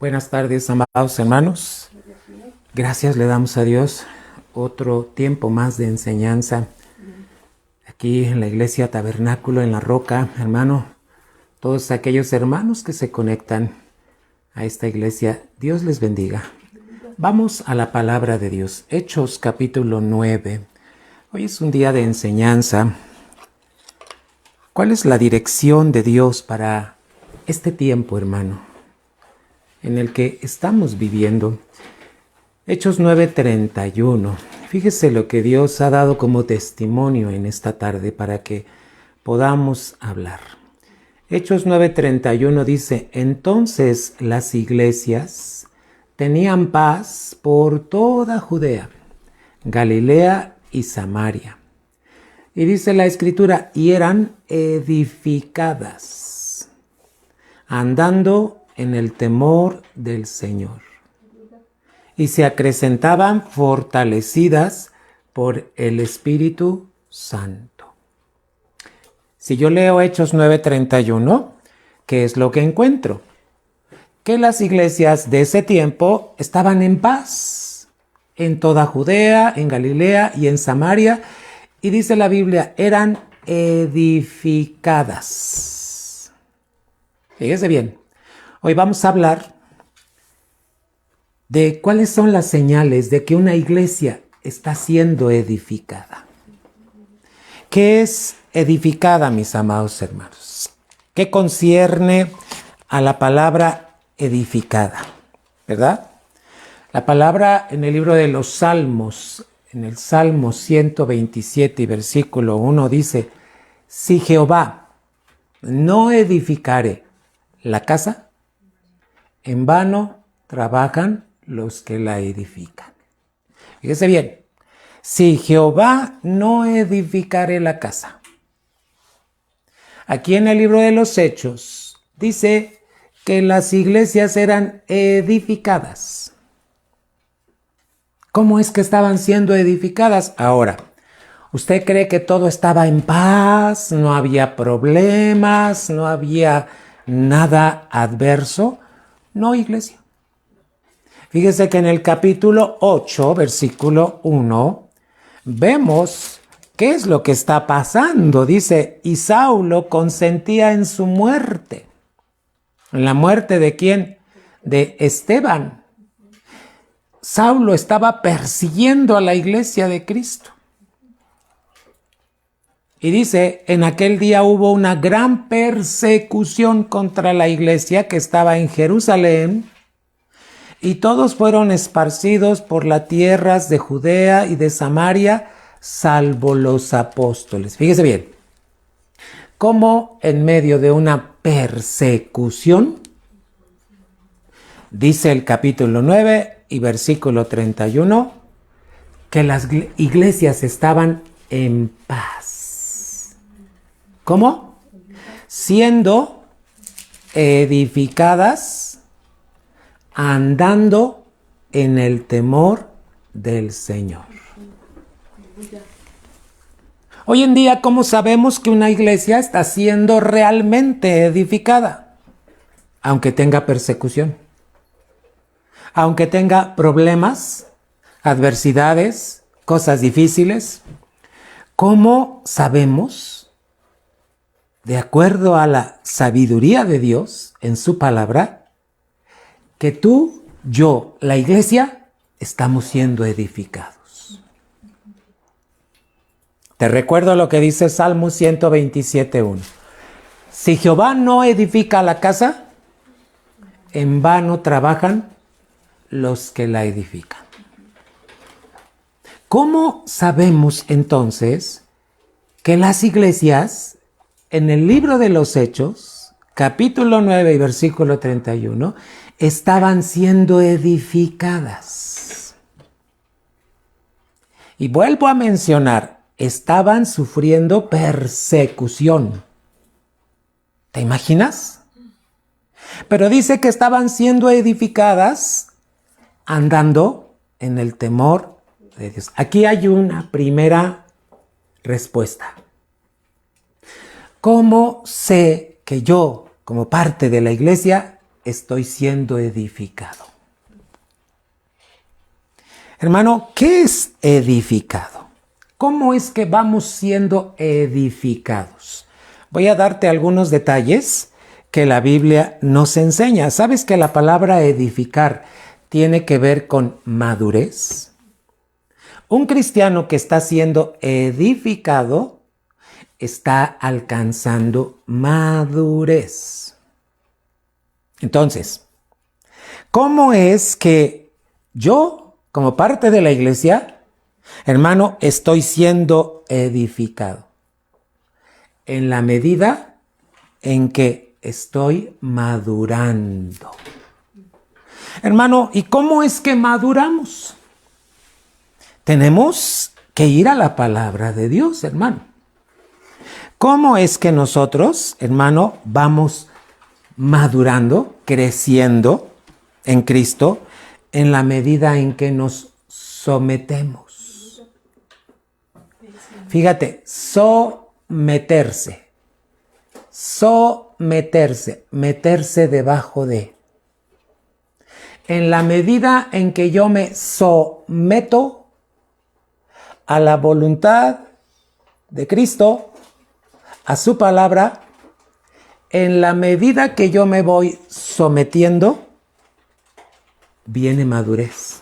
Buenas tardes, amados hermanos. Gracias le damos a Dios otro tiempo más de enseñanza aquí en la iglesia Tabernáculo en la Roca, hermano. Todos aquellos hermanos que se conectan a esta iglesia, Dios les bendiga. Vamos a la palabra de Dios, Hechos capítulo 9. Hoy es un día de enseñanza. ¿Cuál es la dirección de Dios para este tiempo, hermano, en el que estamos viviendo? Hechos 9:31. Fíjese lo que Dios ha dado como testimonio en esta tarde para que podamos hablar. Hechos 9:31 dice: entonces las iglesias tenían paz por toda Judea, Galilea y Samaria. Y dice la Escritura, y eran edificadas, andando en el temor del Señor. Y se acrecentaban fortalecidas por el Espíritu Santo. Si yo leo Hechos 9:31, ¿qué es lo que encuentro? Que las iglesias de ese tiempo estaban en paz en toda Judea, en Galilea y en Samaria. Y dice la Biblia, eran edificadas. Fíjese bien, hoy vamos a hablar de cuáles son las señales de que una iglesia está siendo edificada. ¿Qué es edificada, mis amados hermanos? ¿Qué concierne a la palabra edificada? ¿Verdad? La palabra en el libro de los Salmos, en el Salmo 127 y versículo 1 dice: si Jehová no edificare la casa, en vano trabajan los que la edifican. Fíjese bien, si Jehová no edificare la casa. Aquí en el libro de los Hechos dice que las iglesias eran edificadas. ¿Cómo es que estaban siendo edificadas? Ahora, ¿usted cree que todo estaba en paz? ¿No había problemas? ¿No había nada adverso? No, iglesia. Fíjese que en el capítulo 8, versículo 1, vemos qué es lo que está pasando. Dice, y Saulo consentía en su muerte. ¿En la muerte de quién? De Esteban. Saulo estaba persiguiendo a la iglesia de Cristo. Y dice, en aquel día hubo una gran persecución contra la iglesia que estaba en Jerusalén, y todos fueron esparcidos por las tierras de Judea y de Samaria, salvo los apóstoles. Fíjese bien, cómo en medio de una persecución, dice el capítulo 9 y versículo 31, que las iglesias estaban en paz. ¿Cómo? Siendo edificadas, andando en el temor del Señor. Hoy en día, ¿cómo sabemos que una iglesia está siendo realmente edificada? Aunque tenga persecución, aunque tenga problemas, adversidades, cosas difíciles. ¿Cómo sabemos, de acuerdo a la sabiduría de Dios en su palabra, que tú, yo, la iglesia, estamos siendo edificados? Te recuerdo lo que dice Salmo 127:1. Si Jehová no edifica la casa, en vano trabajan los que la edifican. ¿Cómo sabemos entonces que las iglesias en el libro de los Hechos, capítulo 9 y versículo 31, estaban siendo edificadas? Y vuelvo a mencionar, estaban sufriendo persecución. ¿Te imaginas? Pero dice que estaban siendo edificadas andando en el temor de Dios. Aquí hay una primera respuesta. ¿Cómo sé que yo, como parte de la iglesia, estoy siendo edificado. Hermano, ¿qué es edificado? ¿Cómo es que vamos siendo edificados? Voy a darte algunos detalles que la Biblia nos enseña. ¿Sabes que la palabra edificar tiene que ver con madurez? Un cristiano que está siendo edificado está alcanzando madurez. Entonces, ¿cómo es que yo, como parte de la iglesia, hermano, estoy siendo edificado? En la medida en que estoy madurando. Hermano, ¿y cómo es que maduramos? Tenemos que ir a la palabra de Dios, hermano. ¿Cómo es que nosotros, hermano, vamos madurando, creciendo en Cristo en la medida en que nos sometemos? Fíjate, someterse, meterse debajo de. En la medida en que yo me someto a la voluntad de Cristo, a su palabra, en la medida que yo me voy sometiendo, viene madurez.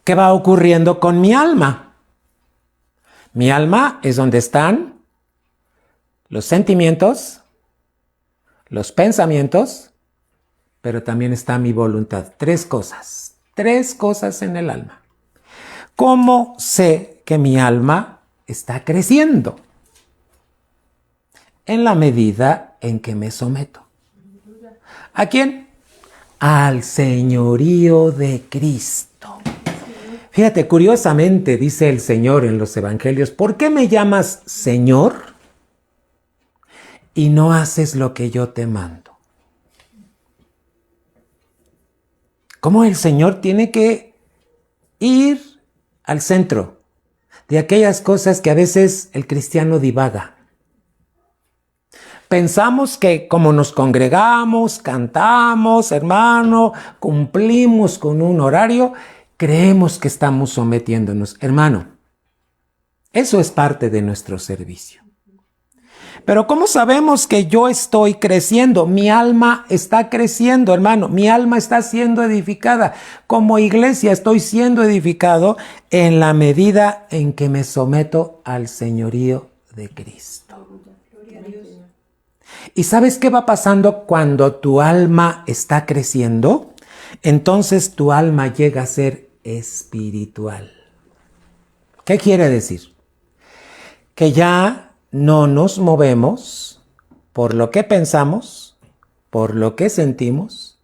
¿Qué va ocurriendo con mi alma? Mi alma es donde están los sentimientos, los pensamientos, pero también está mi voluntad. Tres cosas en el alma. ¿Cómo sé que mi alma está creciendo? En la medida en que me someto. ¿A quién? Al señorío de Cristo. Fíjate, curiosamente dice el Señor en los evangelios, ¿por qué me llamas Señor y no haces lo que yo te mando? ¿Cómo el Señor tiene que ir al centro de aquellas cosas que a veces el cristiano divaga? Pensamos que como nos congregamos, cantamos, hermano, cumplimos con un horario, creemos que estamos sometiéndonos. Hermano, eso es parte de nuestro servicio. Pero ¿cómo sabemos que yo estoy creciendo? Mi alma está creciendo, hermano. Mi alma está siendo edificada. Como iglesia estoy siendo edificado en la medida en que me someto al señorío de Cristo. ¿Y sabes qué va pasando cuando tu alma está creciendo? Entonces tu alma llega a ser espiritual. ¿Qué quiere decir? Que ya no nos movemos por lo que pensamos, por lo que sentimos,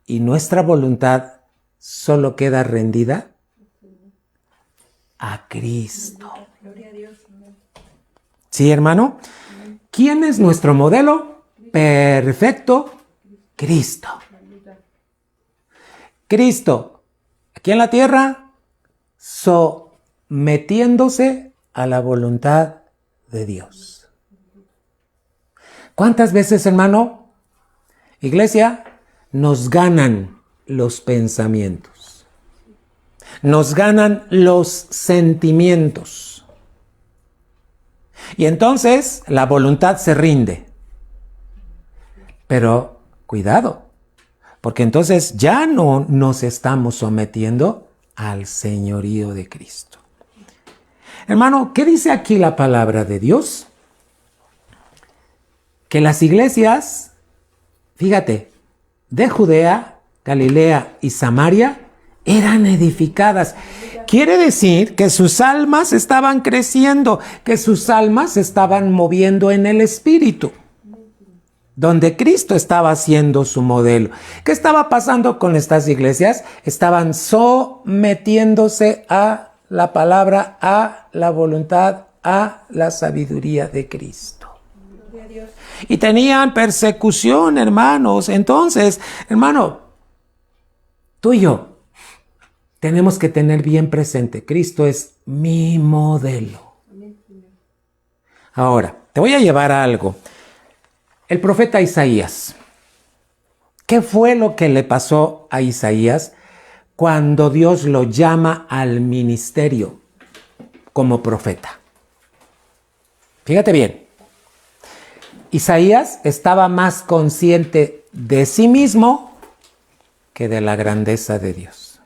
y nuestra voluntad solo queda rendida a Cristo. ¿Sí, hermano? ¿Quién es nuestro modelo? Perfecto, Cristo. Cristo, aquí en la tierra, sometiéndose a la voluntad de Dios. ¿Cuántas veces, hermano, iglesia, nos ganan los pensamientos? Nos ganan los sentimientos. Y entonces la voluntad se rinde. Pero cuidado, porque entonces ya no nos estamos sometiendo al señorío de Cristo. Hermano, ¿qué dice aquí la palabra de Dios? Que las iglesias, fíjate, de Judea, Galilea y Samaria eran edificadas. Quiere decir que sus almas estaban creciendo, que sus almas se estaban moviendo en el Espíritu, donde Cristo estaba siendo su modelo. ¿Qué estaba pasando con estas iglesias? Estaban sometiéndose a la palabra, a la voluntad, a la sabiduría de Cristo. Y tenían persecución, hermanos. Entonces, hermano, tú y yo tenemos que tener bien presente, Cristo es mi modelo. Ahora, te voy a llevar a algo. El profeta Isaías. ¿Qué fue lo que le pasó a Isaías cuando Dios lo llama al ministerio como profeta? Fíjate bien. Isaías estaba más consciente de sí mismo que de la grandeza de Dios.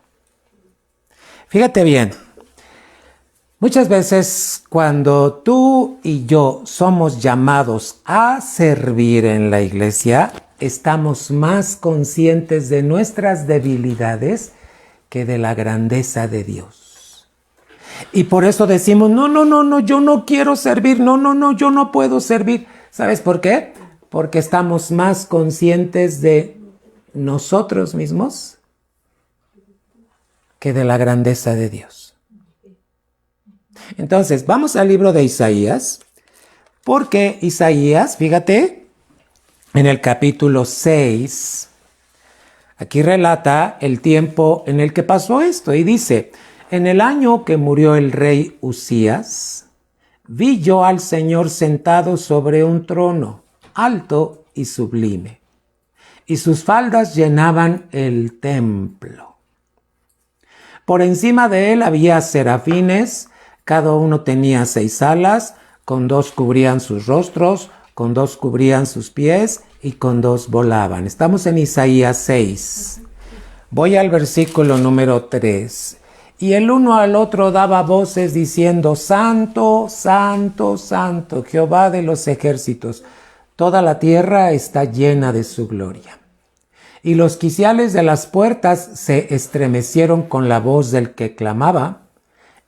Fíjate bien. Muchas veces cuando tú y yo somos llamados a servir en la iglesia, estamos más conscientes de nuestras debilidades que de la grandeza de Dios. Y por eso decimos, no, yo no quiero servir, no, yo no puedo servir. ¿Sabes por qué? Porque estamos más conscientes de nosotros mismos que de la grandeza de Dios. Entonces, vamos al libro de Isaías, porque Isaías, fíjate, en el capítulo 6, aquí relata el tiempo en el que pasó esto y dice, en el año que murió el rey Usías, vi yo al Señor sentado sobre un trono, alto y sublime, y sus faldas llenaban el templo. Por encima de él había serafines, cada uno tenía 6 alas, con 2 cubrían sus rostros, con 2 cubrían sus pies y con 2 volaban. Estamos en Isaías 6. Voy al versículo número 3. Y el uno al otro daba voces diciendo, Santo, Santo, Santo, Jehová de los ejércitos. Toda la tierra está llena de su gloria. Y los quiciales de las puertas se estremecieron con la voz del que clamaba,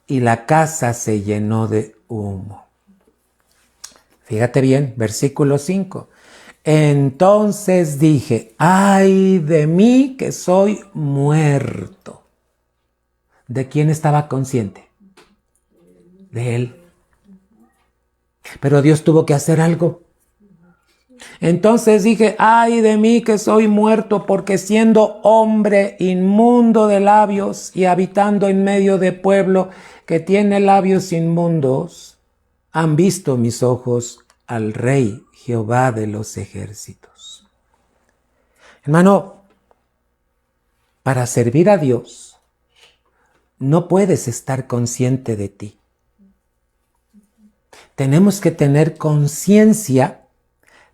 y la casa se llenó de humo. Fíjate bien, versículo 5. Entonces dije, ay de mí que soy muerto. ¿De quién estaba consciente? De él. Pero Dios tuvo que hacer algo. Entonces dije, ay de mí que soy muerto, porque siendo hombre inmundo de labios y habitando en medio de pueblo que tiene labios inmundos, han visto mis ojos al Rey Jehová de los ejércitos. Hermano, para servir a Dios, no puedes estar consciente de ti. Tenemos que tener conciencia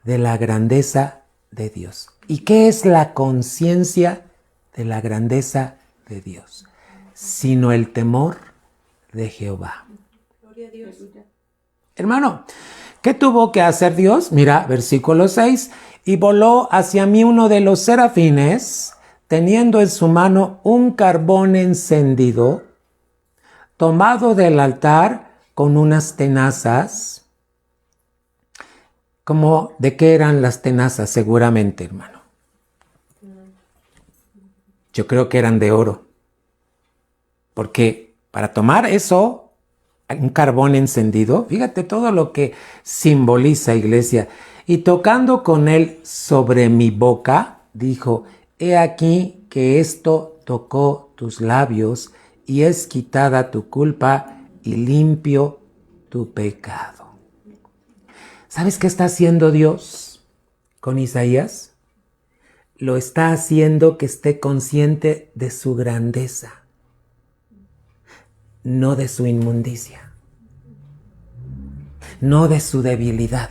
de la grandeza de Dios. ¿Y qué es la conciencia de la grandeza de Dios? Sino el temor de Jehová. Gloria a Dios. Hermano, ¿qué tuvo que hacer Dios? Mira, versículo 6. Y voló hacia mí uno de los serafines, teniendo en su mano un carbón encendido, tomado del altar con unas tenazas. ¿Cómo de qué eran las tenazas? Seguramente, hermano. Yo creo que eran de oro. Porque para tomar eso, un carbón encendido, fíjate todo lo que simboliza, iglesia. Y tocando con él sobre mi boca, dijo, he aquí que esto tocó tus labios y es quitada tu culpa y limpio tu pecado. ¿Sabes qué está haciendo Dios con Isaías? Lo está haciendo que esté consciente de su grandeza, no de su inmundicia, no de su debilidad.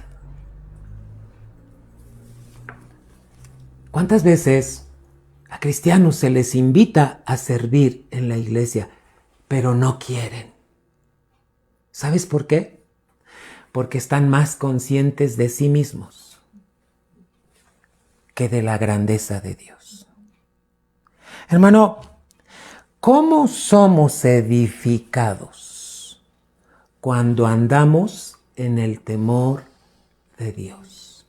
¿Cuántas veces a cristianos se les invita a servir en la iglesia, pero no quieren? ¿Sabes por qué? Porque están más conscientes de sí mismos que de la grandeza de Dios. Hermano, ¿cómo somos edificados cuando andamos en el temor de Dios?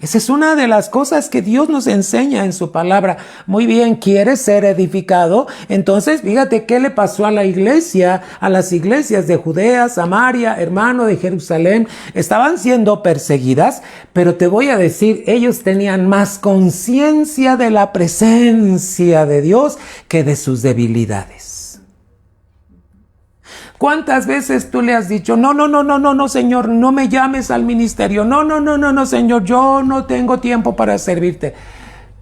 Esa es una de las cosas que Dios nos enseña en su palabra. Muy bien, ¿quieres ser edificado? Entonces, fíjate qué le pasó a la iglesia, a las iglesias de Judea, Samaria, hermano, de Jerusalén. Estaban siendo perseguidas, pero te voy a decir, ellos tenían más conciencia de la presencia de Dios que de sus debilidades. ¿Cuántas veces tú le has dicho, no, Señor, no me llames al ministerio? No, Señor, yo no tengo tiempo para servirte.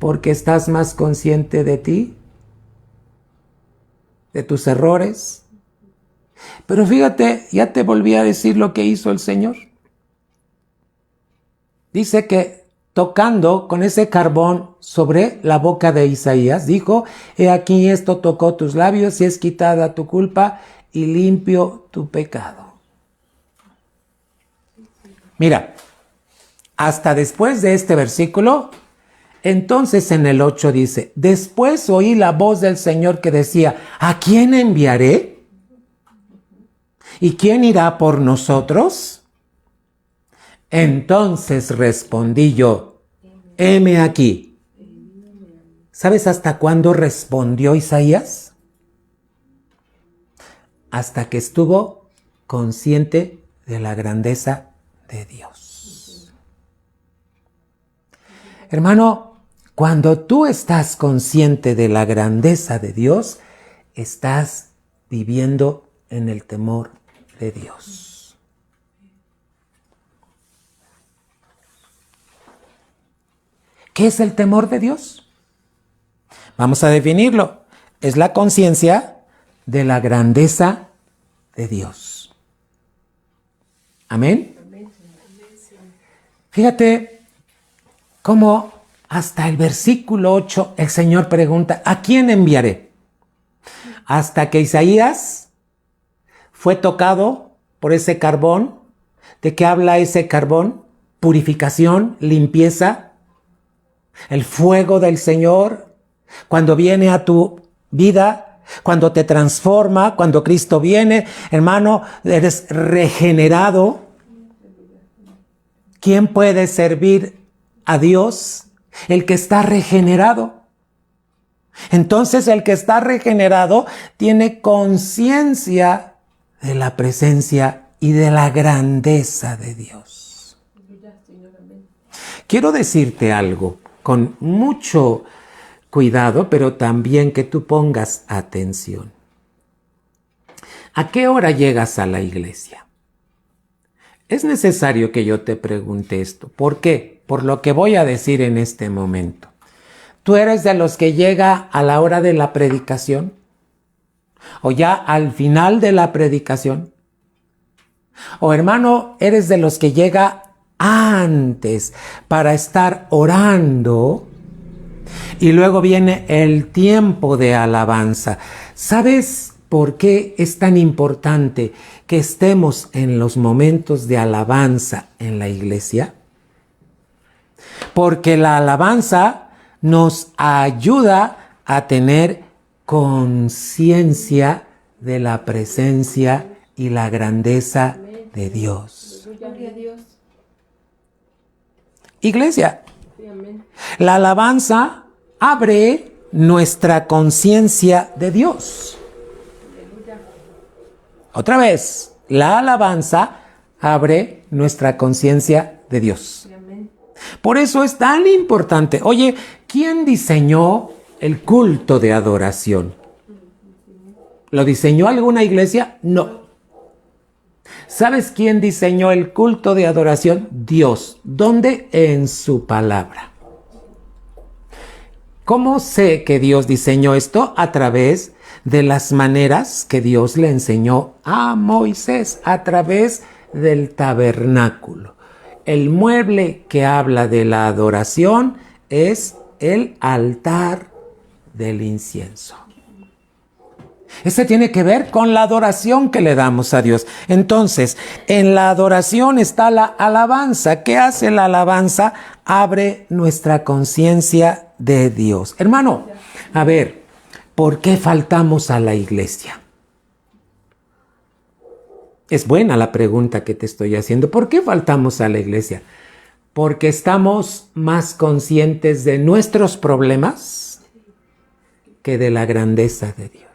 Porque estás más consciente de ti, de tus errores. Pero fíjate, ya te volví a decir lo que hizo el Señor. Dice que tocando con ese carbón sobre la boca de Isaías, dijo, he aquí esto tocó tus labios y es quitada tu culpa y limpio tu pecado. Mira, hasta después de este versículo, entonces en el 8 dice, después oí la voz del Señor que decía, ¿a quién enviaré? ¿Y quién irá por nosotros? Entonces respondí yo, heme aquí. ¿Sabes hasta cuándo respondió Isaías? Hasta que estuvo consciente de la grandeza de Dios. Hermano, cuando tú estás consciente de la grandeza de Dios, estás viviendo en el temor de Dios. ¿Qué es el temor de Dios? Vamos a definirlo. Es la conciencia de la grandeza de Dios. ¿Amén? Fíjate cómo hasta el versículo 8 el Señor pregunta, ¿a quién enviaré? Hasta que Isaías fue tocado por ese carbón. ¿De qué habla ese carbón? Purificación, limpieza, el fuego del Señor, cuando viene a tu vida, cuando te transforma, cuando Cristo viene, hermano, eres regenerado. ¿Quién puede servir a Dios? El que está regenerado. Entonces el que está regenerado tiene conciencia de la presencia y de la grandeza de Dios. Quiero decirte algo con mucho cuidado, pero también que tú pongas atención. ¿A qué hora llegas a la iglesia? Es necesario que yo te pregunte esto. ¿Por qué? Por lo que voy a decir en este momento. ¿Tú eres de los que llega a la hora de la predicación? ¿O ya al final de la predicación? ¿O hermano, eres de los que llega antes para estar orando y luego viene el tiempo de alabanza? ¿Sabes por qué es tan importante que estemos en los momentos de alabanza en la iglesia? Porque la alabanza nos ayuda a tener conciencia de la presencia y la grandeza de Dios. Iglesia, la alabanza abre nuestra conciencia de Dios. Otra vez, la alabanza abre nuestra conciencia de Dios. Por eso es tan importante. Oye, ¿quién diseñó el culto de adoración? ¿Lo diseñó alguna iglesia? No. ¿Sabes quién diseñó el culto de adoración? Dios. ¿Dónde? En su palabra. ¿Cómo sé que Dios diseñó esto? A través de las maneras que Dios le enseñó a Moisés, a través del tabernáculo. El mueble que habla de la adoración es el altar del incienso. Este tiene que ver con la adoración que le damos a Dios. Entonces, en la adoración está la alabanza. ¿Qué hace la alabanza? Abre nuestra conciencia de Dios. Hermano, a ver, ¿por qué faltamos a la iglesia? Es buena la pregunta que te estoy haciendo. ¿Por qué faltamos a la iglesia? Porque estamos más conscientes de nuestros problemas que de la grandeza de Dios.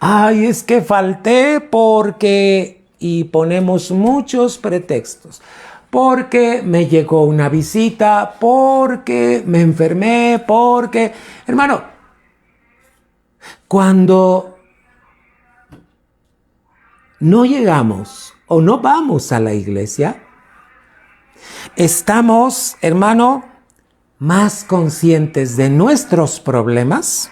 Ay, es que falté porque... Y ponemos muchos pretextos. Porque me llegó una visita, porque me enfermé, porque... Hermano, cuando no llegamos o no vamos a la iglesia, estamos, hermano, más conscientes de nuestros problemas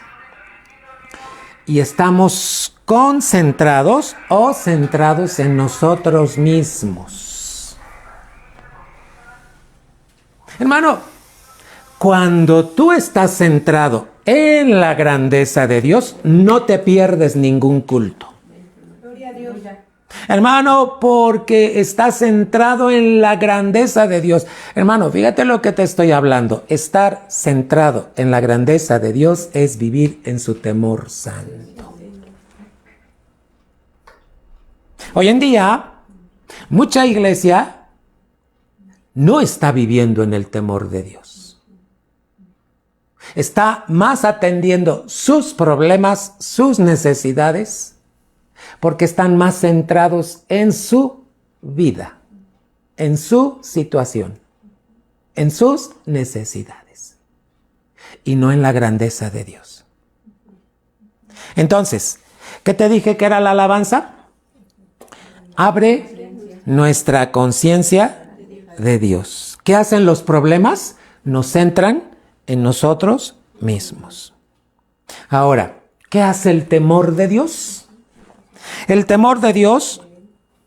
y estamos concentrados o centrados en nosotros mismos. Hermano, cuando tú estás centrado en la grandeza de Dios, no te pierdes ningún culto. Gloria a Dios. Hermano, porque estás centrado en la grandeza de Dios. Hermano, fíjate lo que te estoy hablando. Estar centrado en la grandeza de Dios es vivir en su temor santo. Hoy en día, mucha iglesia no está viviendo en el temor de Dios. Está más atendiendo sus problemas, sus necesidades, porque están más centrados en su vida, en su situación, en sus necesidades, y no en la grandeza de Dios. Entonces, ¿qué te dije que era la alabanza? Abre nuestra conciencia de Dios. ¿Qué hacen los problemas? Nos centran en nosotros mismos. Ahora, ¿qué hace el temor de Dios? El temor de Dios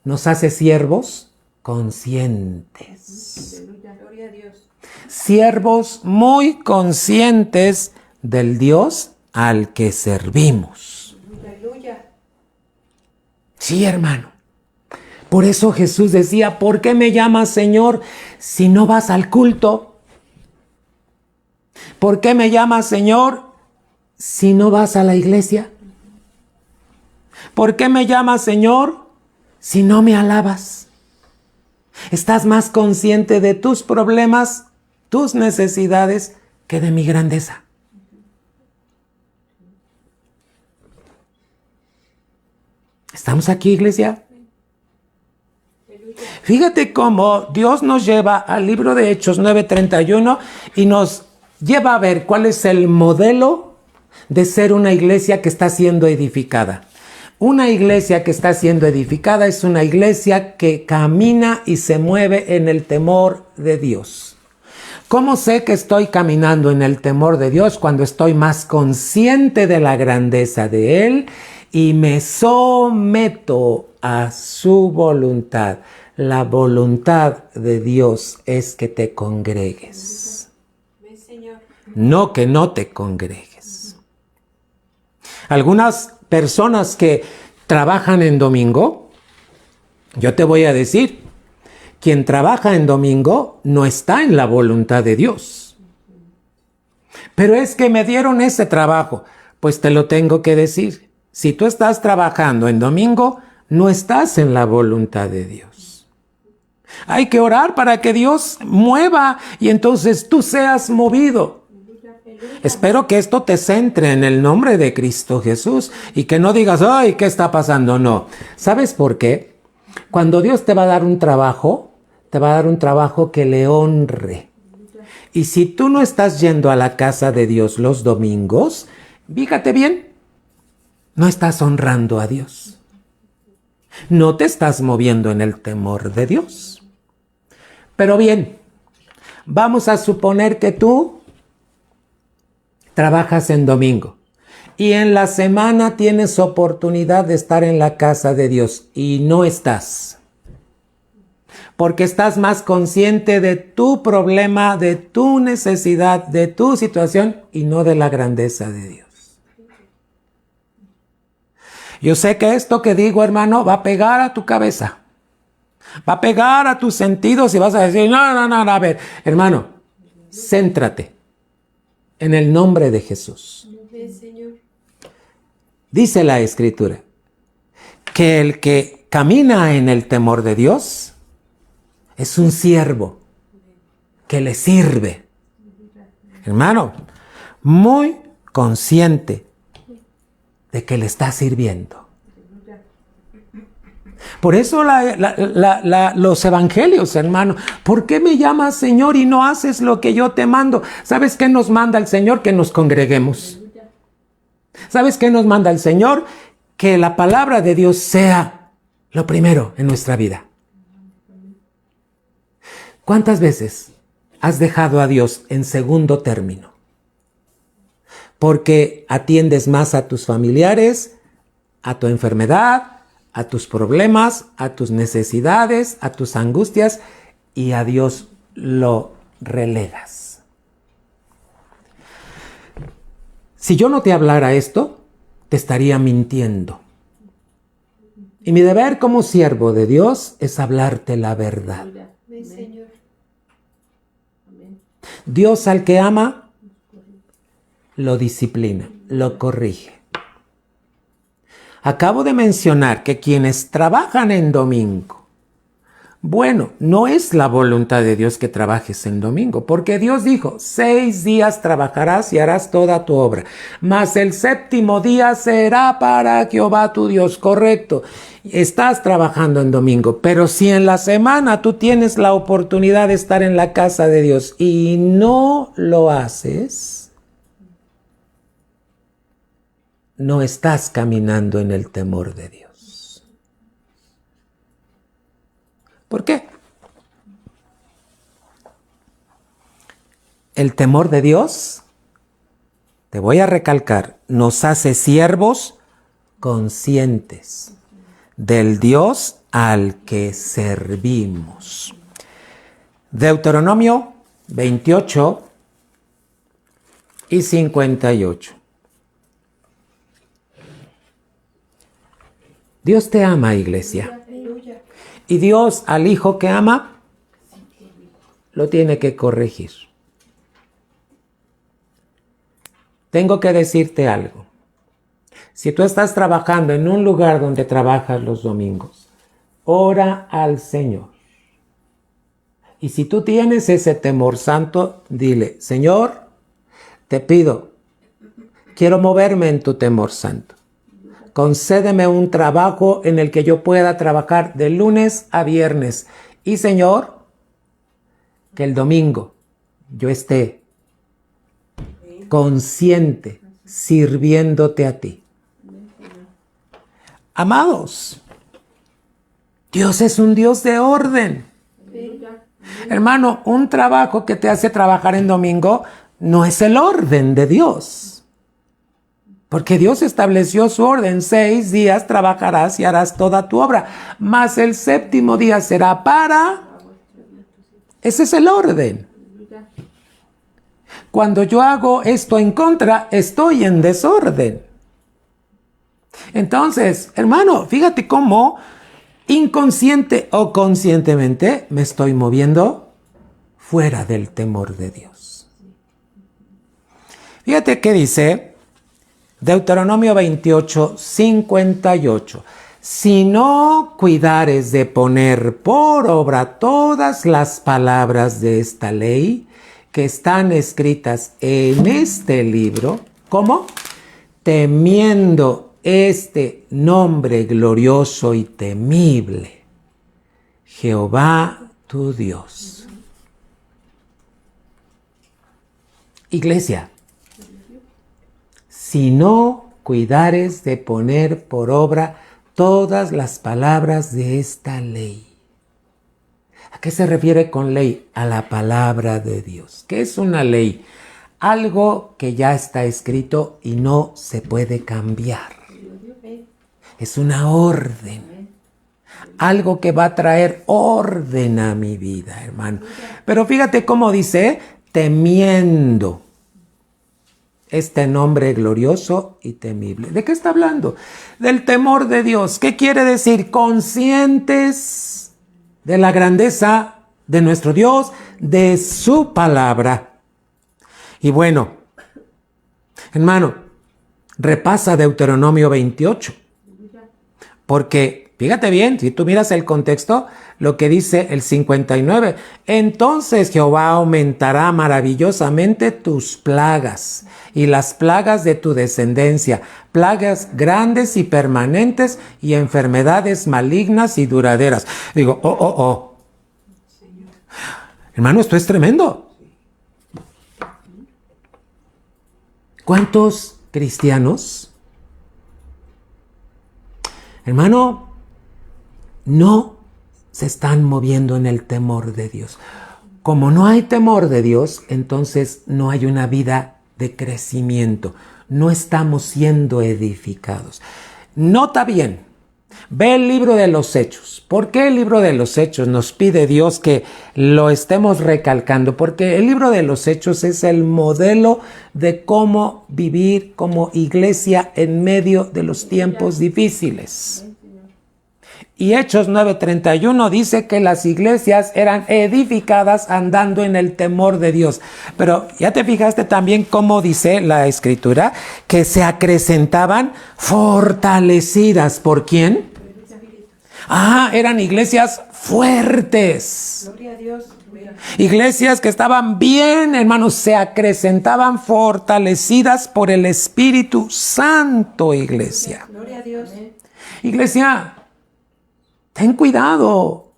nos hace siervos conscientes. Gloria a Dios. Siervos muy conscientes del Dios al que servimos. Aleluya. Sí, hermano. Por eso Jesús decía, ¿por qué me llamas Señor si no vas al culto? ¿Por qué me llamas Señor si no vas a la iglesia? ¿Por qué me llamas Señor si no me alabas? Estás más consciente de tus problemas, tus necesidades, que de mi grandeza. ¿Estamos aquí, iglesia? Fíjate cómo Dios nos lleva al libro de Hechos 9:31 y nos lleva a ver cuál es el modelo de ser una iglesia que está siendo edificada. Una iglesia que está siendo edificada es una iglesia que camina y se mueve en el temor de Dios. ¿Cómo sé que estoy caminando en el temor de Dios? Cuando estoy más consciente de la grandeza de Él y me someto a su voluntad. La voluntad de Dios es que te congregues, no que no te congregues. Algunas personas que trabajan en domingo, yo te voy a decir, quien trabaja en domingo no está en la voluntad de Dios. Pero es que me dieron ese trabajo, pues te lo tengo que decir. Si tú estás trabajando en domingo, no estás en la voluntad de Dios. Hay que orar para que Dios mueva y entonces tú seas movido. Espero que esto te centre en el nombre de Cristo Jesús y que no digas, ay, ¿qué está pasando? No. ¿Sabes por qué? Cuando Dios te va a dar un trabajo, te va a dar un trabajo que le honre. Y si tú no estás yendo a la casa de Dios los domingos, fíjate bien, no estás honrando a Dios. No te estás moviendo en el temor de Dios. Pero bien, vamos a suponer que tú trabajas en domingo y en la semana tienes oportunidad de estar en la casa de Dios y no estás. Porque estás más consciente de tu problema, de tu necesidad, de tu situación y no de la grandeza de Dios. Yo sé que esto que digo, hermano, va a pegar a tu cabeza. Va a pegar a tus sentidos y vas a decir, no, a ver, hermano, céntrate en el nombre de Jesús. Dice la Escritura que el que camina en el temor de Dios es un siervo que le sirve. Hermano, muy consciente de que le está sirviendo. Por eso los evangelios, hermano, ¿por qué me llamas Señor y no haces lo que yo te mando? ¿Sabes qué nos manda el Señor? Que nos congreguemos. ¿Sabes qué nos manda el Señor? Que la palabra de Dios sea lo primero en nuestra vida. ¿Cuántas veces has dejado a Dios en segundo término? Porque atiendes más a tus familiares, a tu enfermedad, a tus problemas, a tus necesidades, a tus angustias, y a Dios lo relegas. Si yo no te hablara esto, te estaría mintiendo. Y mi deber como siervo de Dios es hablarte la verdad. Amén, Señor. Dios al que ama, lo disciplina, lo corrige. Acabo de mencionar que quienes trabajan en domingo, bueno, no es la voluntad de Dios que trabajes en domingo, porque Dios dijo, 6 días trabajarás y harás toda tu obra, mas el 7º día será para Jehová tu Dios. Correcto, estás trabajando en domingo, pero si en la semana tú tienes la oportunidad de estar en la casa de Dios y no lo haces, no estás caminando en el temor de Dios. ¿Por qué? El temor de Dios, te voy a recalcar, nos hace siervos conscientes del Dios al que servimos. Deuteronomio 28 y 58. Dios te ama, iglesia. Aleluya. Y Dios al hijo que ama, lo tiene que corregir. Tengo que decirte algo. Si tú estás trabajando en un lugar donde trabajas los domingos, ora al Señor. Y si tú tienes ese temor santo, dile, Señor, te pido, quiero moverme en tu temor santo. Concédeme un trabajo en el que yo pueda trabajar de lunes a viernes. Y Señor, que el domingo yo esté consciente sirviéndote a ti. Amados, Dios es un Dios de orden. Hermano, un trabajo que te hace trabajar en domingo no es el orden de Dios. Porque Dios estableció su orden, 6 días trabajarás y harás toda tu obra, mas el 7º día será para... Ese es el orden. Cuando yo hago esto en contra, estoy en desorden. Entonces, hermano, fíjate cómo inconsciente o conscientemente me estoy moviendo fuera del temor de Dios. Fíjate qué dice Deuteronomio 28, 58. Si no cuidares de poner por obra todas las palabras de esta ley que están escritas en este libro, ¿cómo? Temiendo este nombre glorioso y temible, Jehová tu Dios. Iglesia, si no cuidares de poner por obra todas las palabras de esta ley. ¿A qué se refiere con ley? A la palabra de Dios. ¿Qué es una ley? Algo que ya está escrito y no se puede cambiar. Es una orden. Algo que va a traer orden a mi vida, hermano. Pero fíjate cómo dice, temiendo este nombre glorioso y temible. ¿De qué está hablando? Del temor de Dios. ¿Qué quiere decir? Conscientes de la grandeza de nuestro Dios, de su palabra. Y bueno, hermano, repasa Deuteronomio 28. Porque, fíjate bien, si tú miras el contexto, lo que dice el 59. Entonces Jehová aumentará maravillosamente tus plagas y las plagas de tu descendencia, plagas grandes y permanentes y enfermedades malignas y duraderas. Digo, hermano, esto es tremendo. ¿Cuántos cristianos, hermano, no se están moviendo en el temor de Dios. Como no hay temor de Dios, entonces no hay una vida de crecimiento. No estamos siendo edificados. Nota bien, ve el libro de los Hechos. ¿Por qué el libro de los Hechos nos pide Dios que lo estemos recalcando? Porque el libro de los Hechos es el modelo de cómo vivir como iglesia en medio de los tiempos difíciles. Y Hechos 9:31 dice que las iglesias eran edificadas andando en el temor de Dios. Pero ya te fijaste también cómo dice la Escritura, que se acrecentaban fortalecidas. ¿Por quién? Eran iglesias fuertes. Gloria a Dios. Iglesias que estaban bien, hermanos, se acrecentaban fortalecidas por el Espíritu Santo, iglesia. Gloria a Dios. Iglesia, ten cuidado.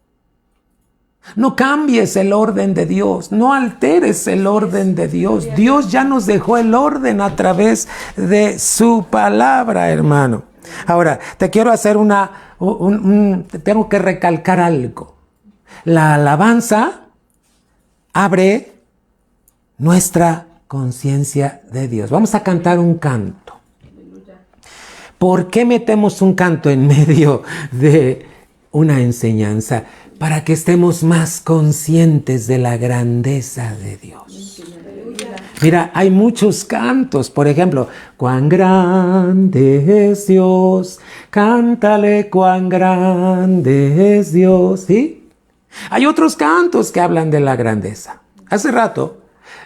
No cambies el orden de Dios. No alteres el orden de Dios. Dios ya nos dejó el orden a través de su palabra, hermano. Ahora, te quiero hacer tengo que recalcar algo. La alabanza abre nuestra conciencia de Dios. Vamos a cantar un canto. ¿Por qué metemos un canto en medio de una enseñanza? Para que estemos más conscientes de la grandeza de Dios. Mira, hay muchos cantos. Por ejemplo, cuán grande es Dios, cántale cuán grande es Dios. ¿Sí? Hay otros cantos que hablan de la grandeza. Hace rato,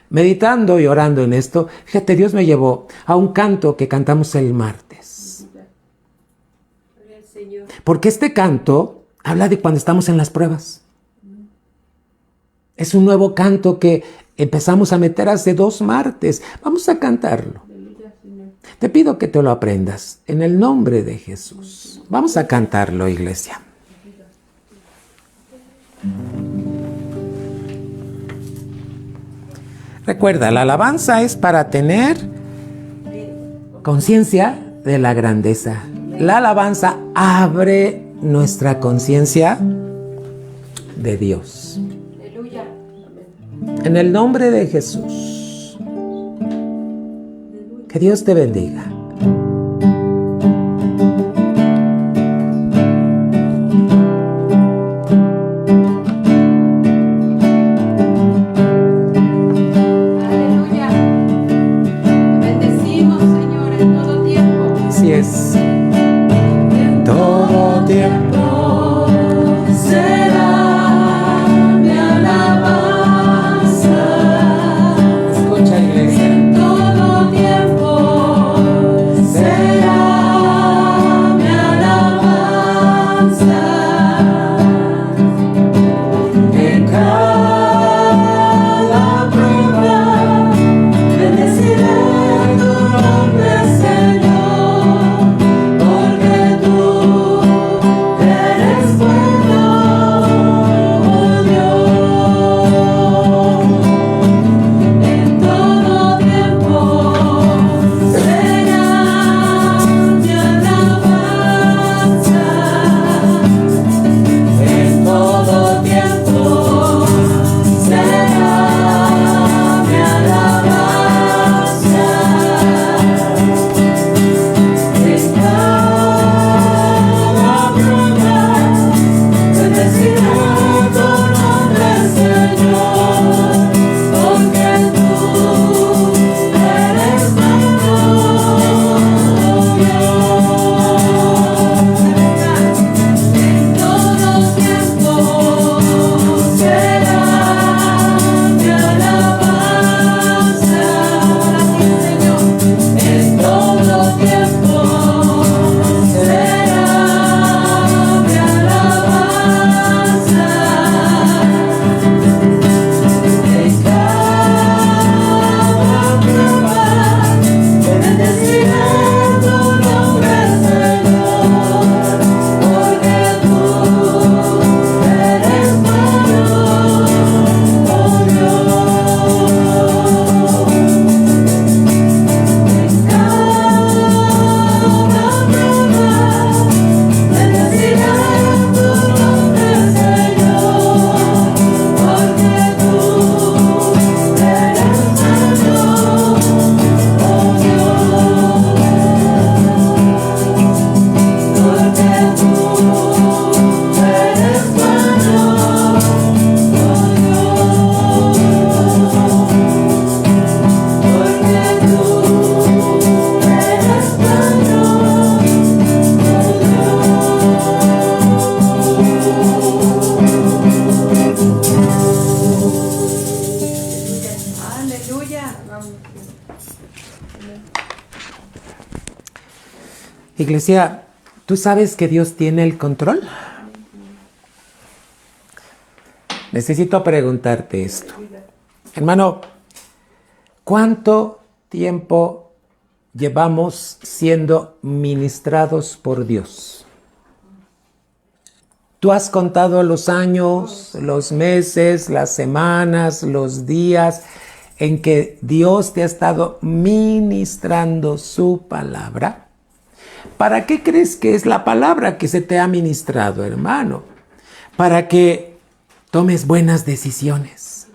meditando y orando en esto, fíjate, Dios me llevó a un canto que cantamos el martes. Porque este canto habla de cuando estamos en las pruebas. Es un nuevo canto que empezamos a meter hace 2 martes. Vamos a cantarlo. Te pido que te lo aprendas en el nombre de Jesús. Vamos a cantarlo, iglesia. Recuerda, la alabanza es para tener conciencia de la grandeza. La alabanza abre nuestra conciencia de Dios. Aleluya. En el nombre de Jesús. Que Dios te bendiga. Aleluya. Te bendecimos, Señor, en todo tiempo. Así es. En todo tiempo será mi alabanza. Escucha, iglesia. En todo tiempo Iglesia, ¿tú sabes que Dios tiene el control? Necesito preguntarte esto. Hermano, ¿cuánto tiempo llevamos siendo ministrados por Dios? ¿Tú has contado los años, los meses, las semanas, los días en que Dios te ha estado ministrando su palabra? ¿Para qué crees que es la palabra que se te ha ministrado, hermano? Para que tomes buenas decisiones.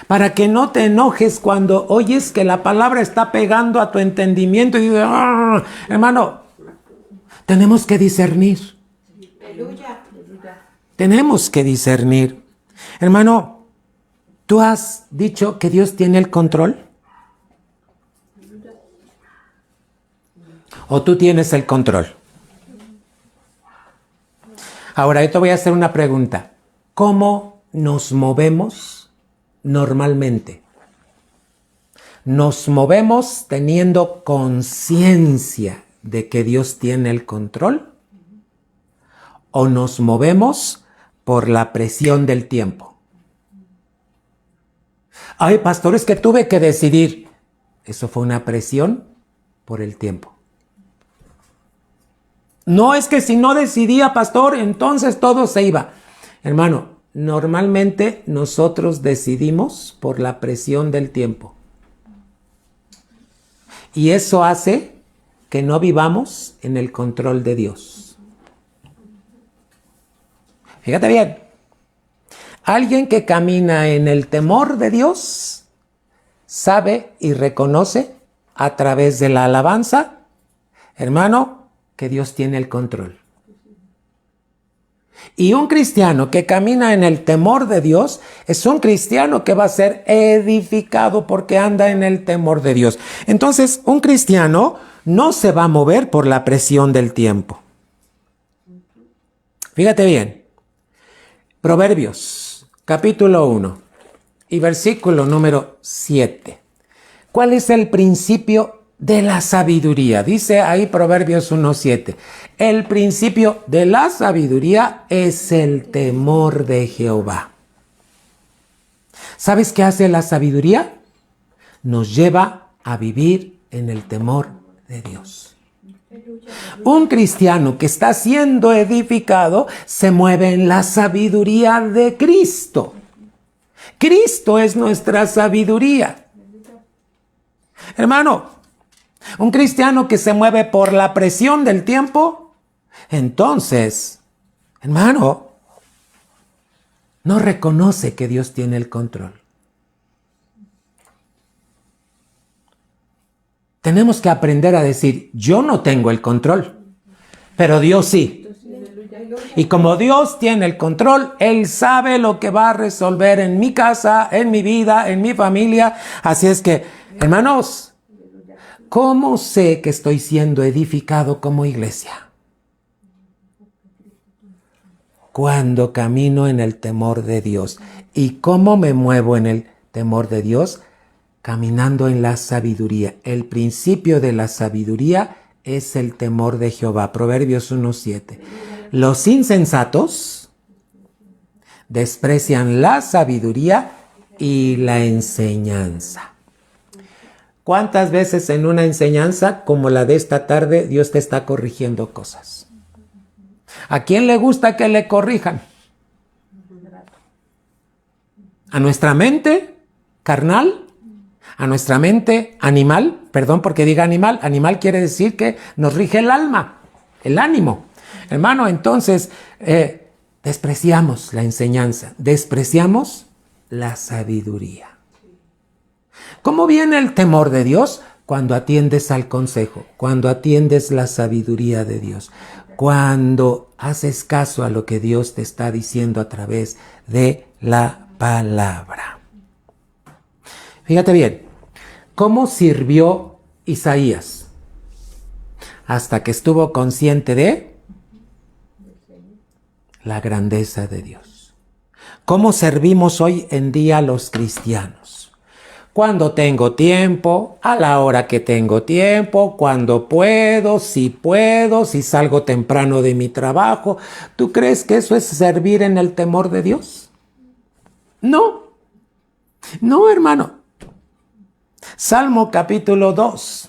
Para que no te enojes cuando oyes que la palabra está pegando a tu entendimiento y dices, ¡ah! Hermano, tenemos que discernir. Tenemos que discernir. Hermano, ¿tú has dicho que Dios tiene el control? ¿O tú tienes el control? Ahora, yo te voy a hacer una pregunta. ¿Cómo nos movemos normalmente? ¿Nos movemos teniendo conciencia de que Dios tiene el control? ¿O nos movemos por la presión del tiempo? Ay, pastor, es que tuve que decidir. Eso fue una presión por el tiempo. No es que si no decidía, pastor, entonces todo se iba. Hermano, normalmente nosotros decidimos por la presión del tiempo. Y eso hace que no vivamos en el control de Dios. Fíjate bien. Alguien que camina en el temor de Dios sabe y reconoce a través de la alabanza, hermano, que Dios tiene el control. Y un cristiano que camina en el temor de Dios es un cristiano que va a ser edificado porque anda en el temor de Dios. Entonces, un cristiano no se va a mover por la presión del tiempo. Fíjate bien. Proverbios, capítulo 1 y versículo número 7. ¿Cuál es el principio de la sabiduría? Dice ahí Proverbios 1:7. El principio de la sabiduría es el temor de Jehová. ¿Sabes qué hace la sabiduría? Nos lleva a vivir en el temor de Dios. Un cristiano que está siendo edificado se mueve en la sabiduría de Cristo. Cristo es nuestra sabiduría. Hermano, un cristiano que se mueve por la presión del tiempo, entonces, hermano, no reconoce que Dios tiene el control. Tenemos que aprender a decir, yo no tengo el control, pero Dios sí. Y como Dios tiene el control, Él sabe lo que va a resolver en mi casa, en mi vida, en mi familia. Así es que, hermanos, ¿cómo sé que estoy siendo edificado como iglesia? Cuando camino en el temor de Dios. ¿Y cómo me muevo en el temor de Dios? Caminando en la sabiduría. El principio de la sabiduría es el temor de Jehová. Proverbios 1:7. Los insensatos desprecian la sabiduría y la enseñanza. ¿Cuántas veces en una enseñanza como la de esta tarde Dios te está corrigiendo cosas? ¿A quién le gusta que le corrijan? ¿A nuestra mente carnal? ¿A nuestra mente animal? Perdón porque diga animal. Animal quiere decir que nos rige el alma, el ánimo. Hermano, entonces despreciamos la enseñanza, despreciamos la sabiduría. ¿Cómo viene el temor de Dios? Cuando atiendes al consejo, cuando atiendes la sabiduría de Dios, cuando haces caso a lo que Dios te está diciendo a través de la palabra. Fíjate bien, ¿cómo sirvió Isaías? Hasta que estuvo consciente de la grandeza de Dios. ¿Cómo servimos hoy en día los cristianos? cuando tengo tiempo, a la hora que tengo tiempo, cuando puedo, si salgo temprano de mi trabajo. ¿Tú crees que eso es servir en el temor de Dios? No, no, hermano. Salmo capítulo 2.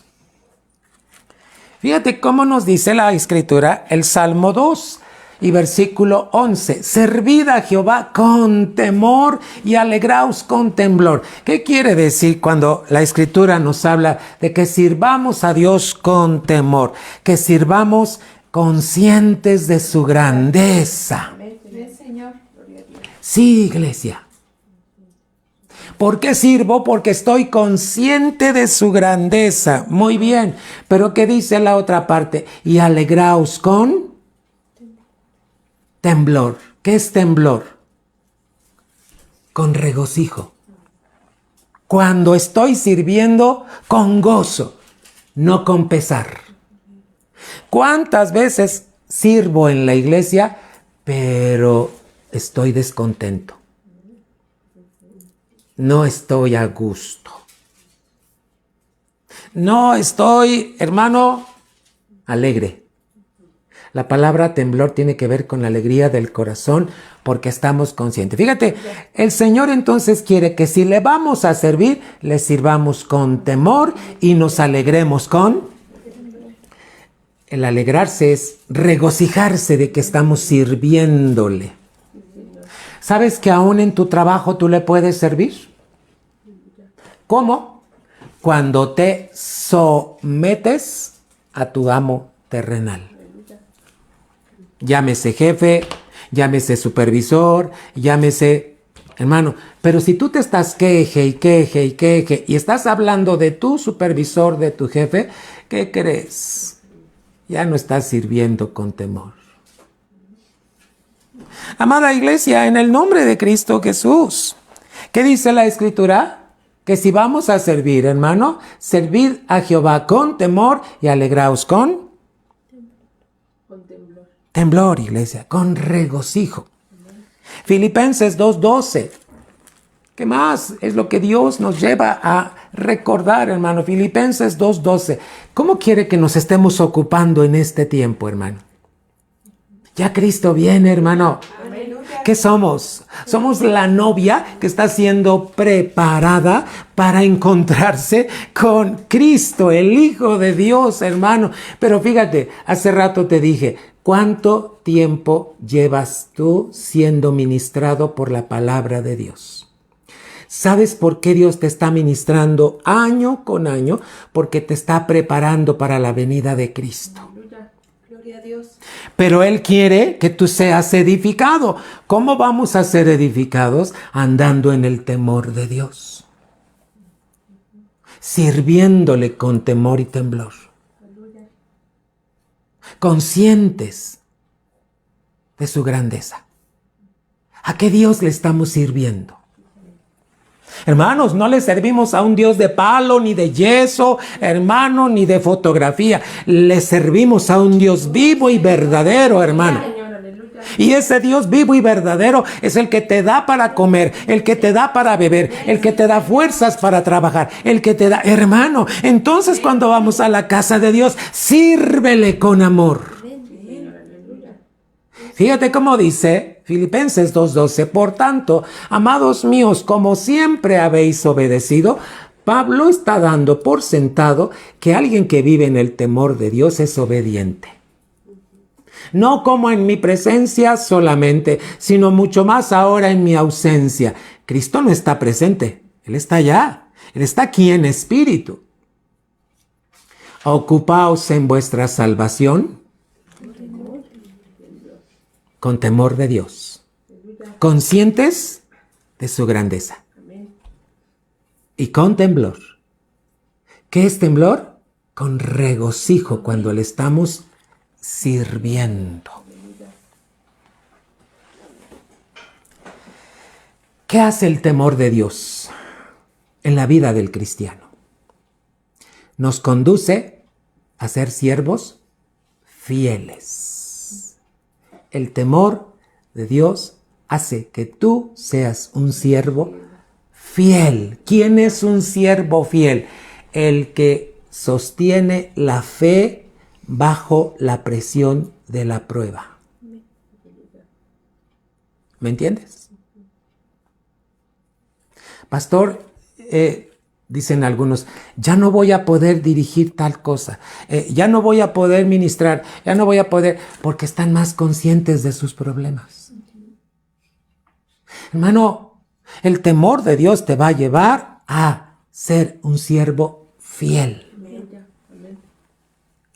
Fíjate cómo nos dice la Escritura, el Salmo 2 y versículo 11. Servid a Jehová con temor y alegraos con temblor. ¿Qué quiere decir cuando la Escritura nos habla de que sirvamos a Dios con temor? Que sirvamos conscientes de su grandeza. Sí, iglesia. ¿Por qué sirvo? Porque estoy consciente de su grandeza. Muy bien. Pero ¿qué dice la otra parte? Y alegraos con temblor. ¿Qué es temblor? Con regocijo. Cuando estoy sirviendo con gozo, no con pesar. ¿Cuántas veces sirvo en la iglesia, pero estoy descontento? No estoy a gusto. No estoy, hermano, alegre. La palabra temblor tiene que ver con la alegría del corazón porque estamos conscientes. Fíjate, el Señor entonces quiere que si le vamos a servir, le sirvamos con temor y nos alegremos con... El alegrarse es regocijarse de que estamos sirviéndole. ¿Sabes que aún en tu trabajo tú le puedes servir? ¿Cómo? Cuando te sometes a tu amo terrenal. Llámese jefe, llámese supervisor, llámese hermano. Pero si tú te estás queje y estás hablando de tu supervisor, de tu jefe, ¿qué crees? Ya no estás sirviendo con temor. Amada iglesia, en el nombre de Cristo Jesús, ¿qué dice la Escritura? Que si vamos a servir, hermano, servid a Jehová con temor y alegraos con temblor. Temblor, iglesia, con regocijo. Filipenses 2:12. ¿Qué más? Es lo que Dios nos lleva a recordar, hermano. Filipenses 2:12. ¿Cómo quiere que nos estemos ocupando en este tiempo, hermano? Ya Cristo viene, hermano. ¿Qué somos? Somos la novia que está siendo preparada para encontrarse con Cristo, el Hijo de Dios, hermano. Pero fíjate, hace rato te dije, ¿cuánto tiempo llevas tú siendo ministrado por la palabra de Dios? ¿Sabes por qué Dios te está ministrando año con año? Porque te está preparando para la venida de Cristo. Gloria a Dios. Pero Él quiere que tú seas edificado. ¿Cómo vamos a ser edificados? Andando en el temor de Dios. Sirviéndole con temor y temblor. Conscientes de su grandeza. ¿A qué Dios le estamos sirviendo? Hermanos, no le servimos a un Dios de palo, ni de yeso, hermano, ni de fotografía. Le servimos a un Dios vivo y verdadero, hermano. Y ese Dios vivo y verdadero es el que te da para comer, el que te da para beber, el que te da fuerzas para trabajar, el que te da... Hermano, entonces cuando vamos a la casa de Dios, sírvele con amor. Fíjate cómo dice Filipenses 2:12. Por tanto, amados míos, como siempre habéis obedecido, Pablo está dando por sentado que alguien que vive en el temor de Dios es obediente. No como en mi presencia solamente, sino mucho más ahora en mi ausencia. Cristo no está presente, Él está allá, Él está aquí en espíritu. Ocupaos en vuestra salvación con temor de Dios, conscientes de su grandeza y con temblor. ¿Qué es temblor? Con regocijo cuando le estamos sirviendo. ¿Qué hace el temor de Dios en la vida del cristiano? Nos conduce a ser siervos fieles. El temor de Dios hace que tú seas un siervo fiel. ¿Quién es un siervo fiel? El que sostiene la fe bajo la presión de la prueba. ¿Me entiendes? Pastor, dicen algunos, ya no voy a poder dirigir tal cosa, ya no voy a poder ministrar, ya no voy a poder, porque están más conscientes de sus problemas. Hermano, el temor de Dios te va a llevar a ser un siervo fiel.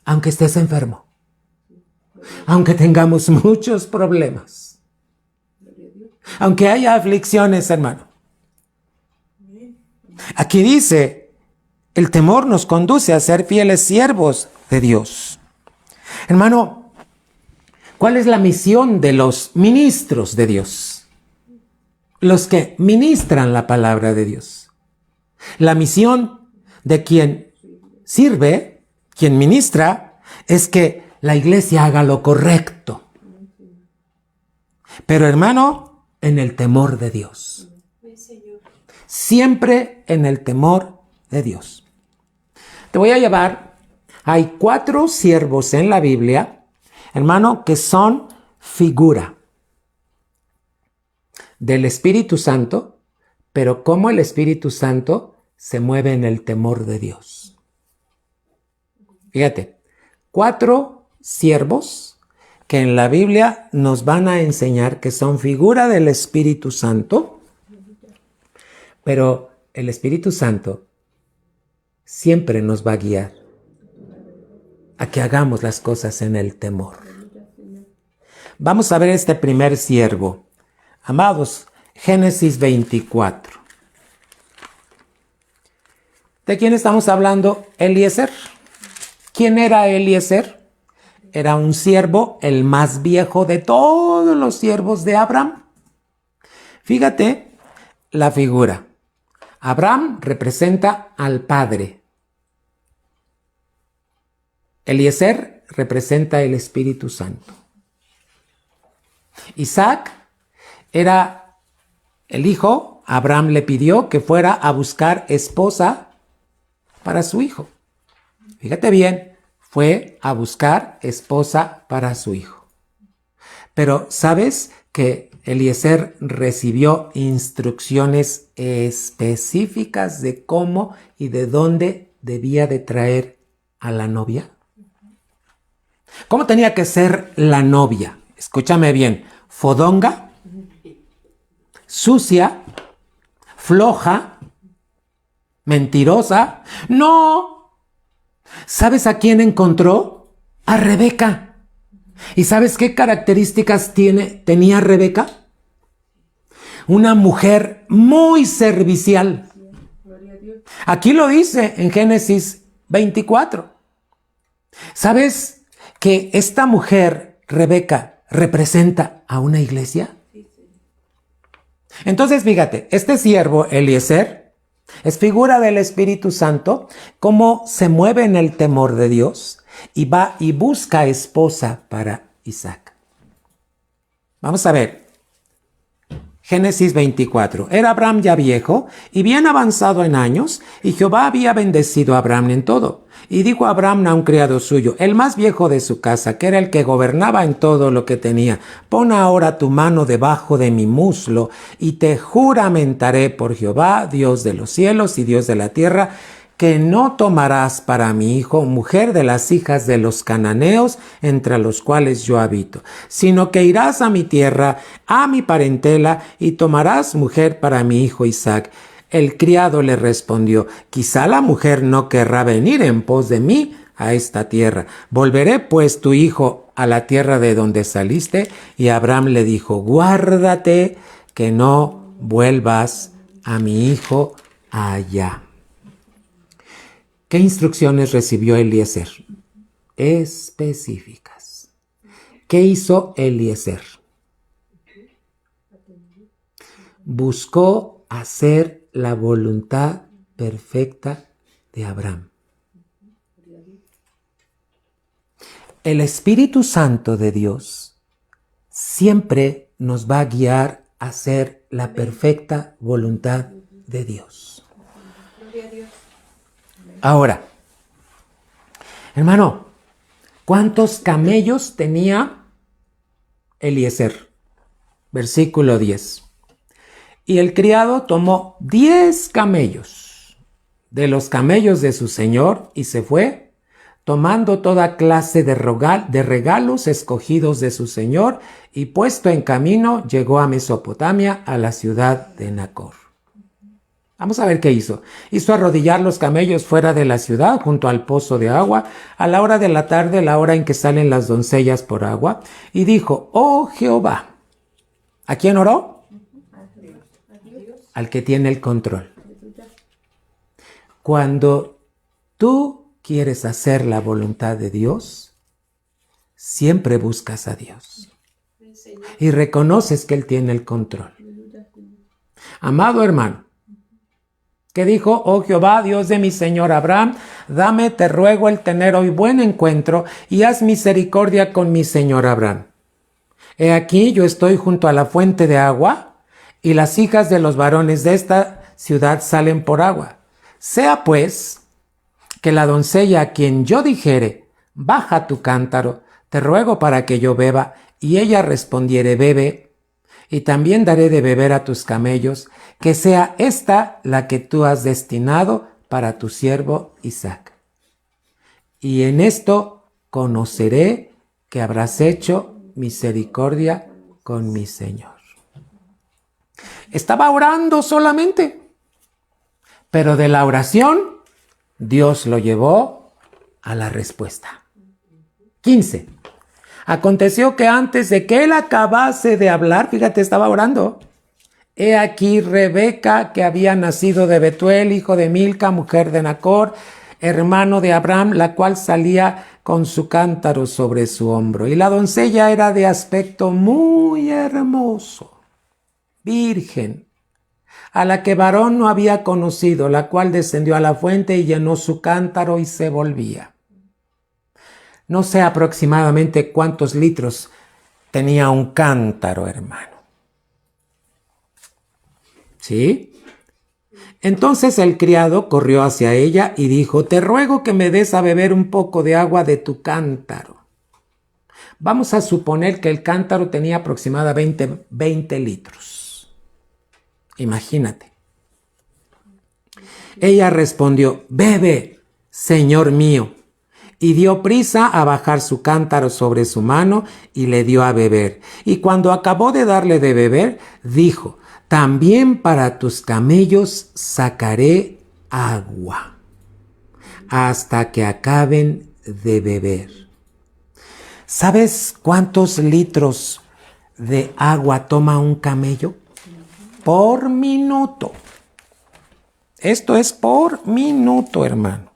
Aunque estés enfermo, aunque tengamos muchos problemas, aunque haya aflicciones, hermano. Aquí dice, el temor nos conduce a ser fieles siervos de Dios. Hermano, ¿cuál es la misión de los ministros de Dios? Los que ministran la palabra de Dios. La misión de quien sirve, quien ministra, es que la iglesia haga lo correcto. Pero hermano, en el temor de Dios. Siempre en el temor de Dios. Te voy a llevar, hay 4 siervos en la Biblia, hermano, que son figura del Espíritu Santo, pero cómo el Espíritu Santo se mueve en el temor de Dios. Fíjate, 4 siervos que en la Biblia nos van a enseñar que son figura del Espíritu Santo, pero el Espíritu Santo siempre nos va a guiar a que hagamos las cosas en el temor. Vamos a ver este primer siervo. Amados, Génesis 24. ¿De quién estamos hablando? Eliezer. ¿Quién era Eliezer? Era un siervo, el más viejo de todos los siervos de Abraham. Fíjate la figura. Abraham representa al Padre. Eliezer representa el Espíritu Santo. Isaac era el hijo. Abraham le pidió que fuera a buscar esposa para su hijo. Fíjate bien, fue a buscar esposa para su hijo. Pero ¿sabes que Eliezer recibió instrucciones específicas de cómo y de dónde debía de traer a la novia? ¿Cómo tenía que ser la novia? Escúchame bien, fodonga, sucia, floja, mentirosa. No. ¿Sabes a quién encontró? A Rebeca. ¿Y sabes qué características tenía Rebeca? Una mujer muy servicial. Aquí lo dice en Génesis 24. ¿Sabes que esta mujer, Rebeca, representa a una iglesia? Entonces, fíjate, este siervo, Eliezer, es figura del Espíritu Santo, cómo se mueve en el temor de Dios y va y busca esposa para Isaac. Vamos a ver. Génesis 24. Era Abraham ya viejo y bien avanzado en años, y Jehová había bendecido a Abraham en todo. Y dijo a Abraham a un criado suyo, el más viejo de su casa, que era el que gobernaba en todo lo que tenía: pon ahora tu mano debajo de mi muslo, y te juramentaré por Jehová, Dios de los cielos y Dios de la tierra, que no tomarás para mi hijo mujer de las hijas de los cananeos, entre los cuales yo habito, sino que irás a mi tierra, a mi parentela, y tomarás mujer para mi hijo Isaac. El criado le respondió, quizá la mujer no querrá venir en pos de mí a esta tierra. Volveré pues tu hijo a la tierra de donde saliste. Y Abraham le dijo, guárdate que no vuelvas a mi hijo allá. ¿Qué instrucciones recibió Eliezer? Específicas. ¿Qué hizo Eliezer? Buscó hacer la voluntad perfecta de Abraham. El Espíritu Santo de Dios siempre nos va a guiar a hacer la perfecta voluntad de Dios. Gloria a Dios. Ahora, hermano, ¿cuántos camellos tenía Eliezer? Versículo 10. Y el criado tomó 10 camellos de los camellos de su señor y se fue, tomando toda clase de regalos escogidos de su señor, y puesto en camino llegó a Mesopotamia, a la ciudad de Nacor. Vamos a ver qué hizo. Hizo arrodillar los camellos fuera de la ciudad, junto al pozo de agua, a la hora de la tarde, la hora en que salen las doncellas por agua, y dijo: oh Jehová. ¿A quién oró? Al que tiene el control. Cuando tú quieres hacer la voluntad de Dios, siempre buscas a Dios y reconoces que Él tiene el control. Amado hermano, que dijo: oh Jehová, Dios de mi señor Abraham, dame, te ruego, el tener hoy buen encuentro y haz misericordia con mi señor Abraham. He aquí, yo estoy junto a la fuente de agua, y las hijas de los varones de esta ciudad salen por agua. Sea pues que la doncella a quien yo dijere: baja tu cántaro, te ruego para que yo beba, y ella respondiere: bebe, y también daré de beber a tus camellos, que sea esta la que tú has destinado para tu siervo Isaac. Y en esto conoceré que habrás hecho misericordia con mi Señor. Estaba orando solamente, pero de la oración Dios lo llevó a la respuesta. 15. Aconteció que antes de que él acabase de hablar, fíjate, estaba orando. He aquí Rebeca, que había nacido de Betuel, hijo de Milca, mujer de Nacor, hermano de Abraham, la cual salía con su cántaro sobre su hombro. Y la doncella era de aspecto muy hermoso, virgen, a la que varón no había conocido, la cual descendió a la fuente y llenó su cántaro y se volvía. No sé aproximadamente cuántos litros tenía un cántaro, hermano. ¿Sí? Entonces el criado corrió hacia ella y dijo: te ruego que me des a beber un poco de agua de tu cántaro. Vamos a suponer que el cántaro tenía aproximadamente 20 litros. Imagínate. Ella respondió: bebe, señor mío. Y dio prisa a bajar su cántaro sobre su mano y le dio a beber. Y cuando acabó de darle de beber, dijo: también para tus camellos sacaré agua, hasta que acaben de beber. ¿Sabes cuántos litros de agua toma un camello? Por minuto. Esto es por minuto, hermano.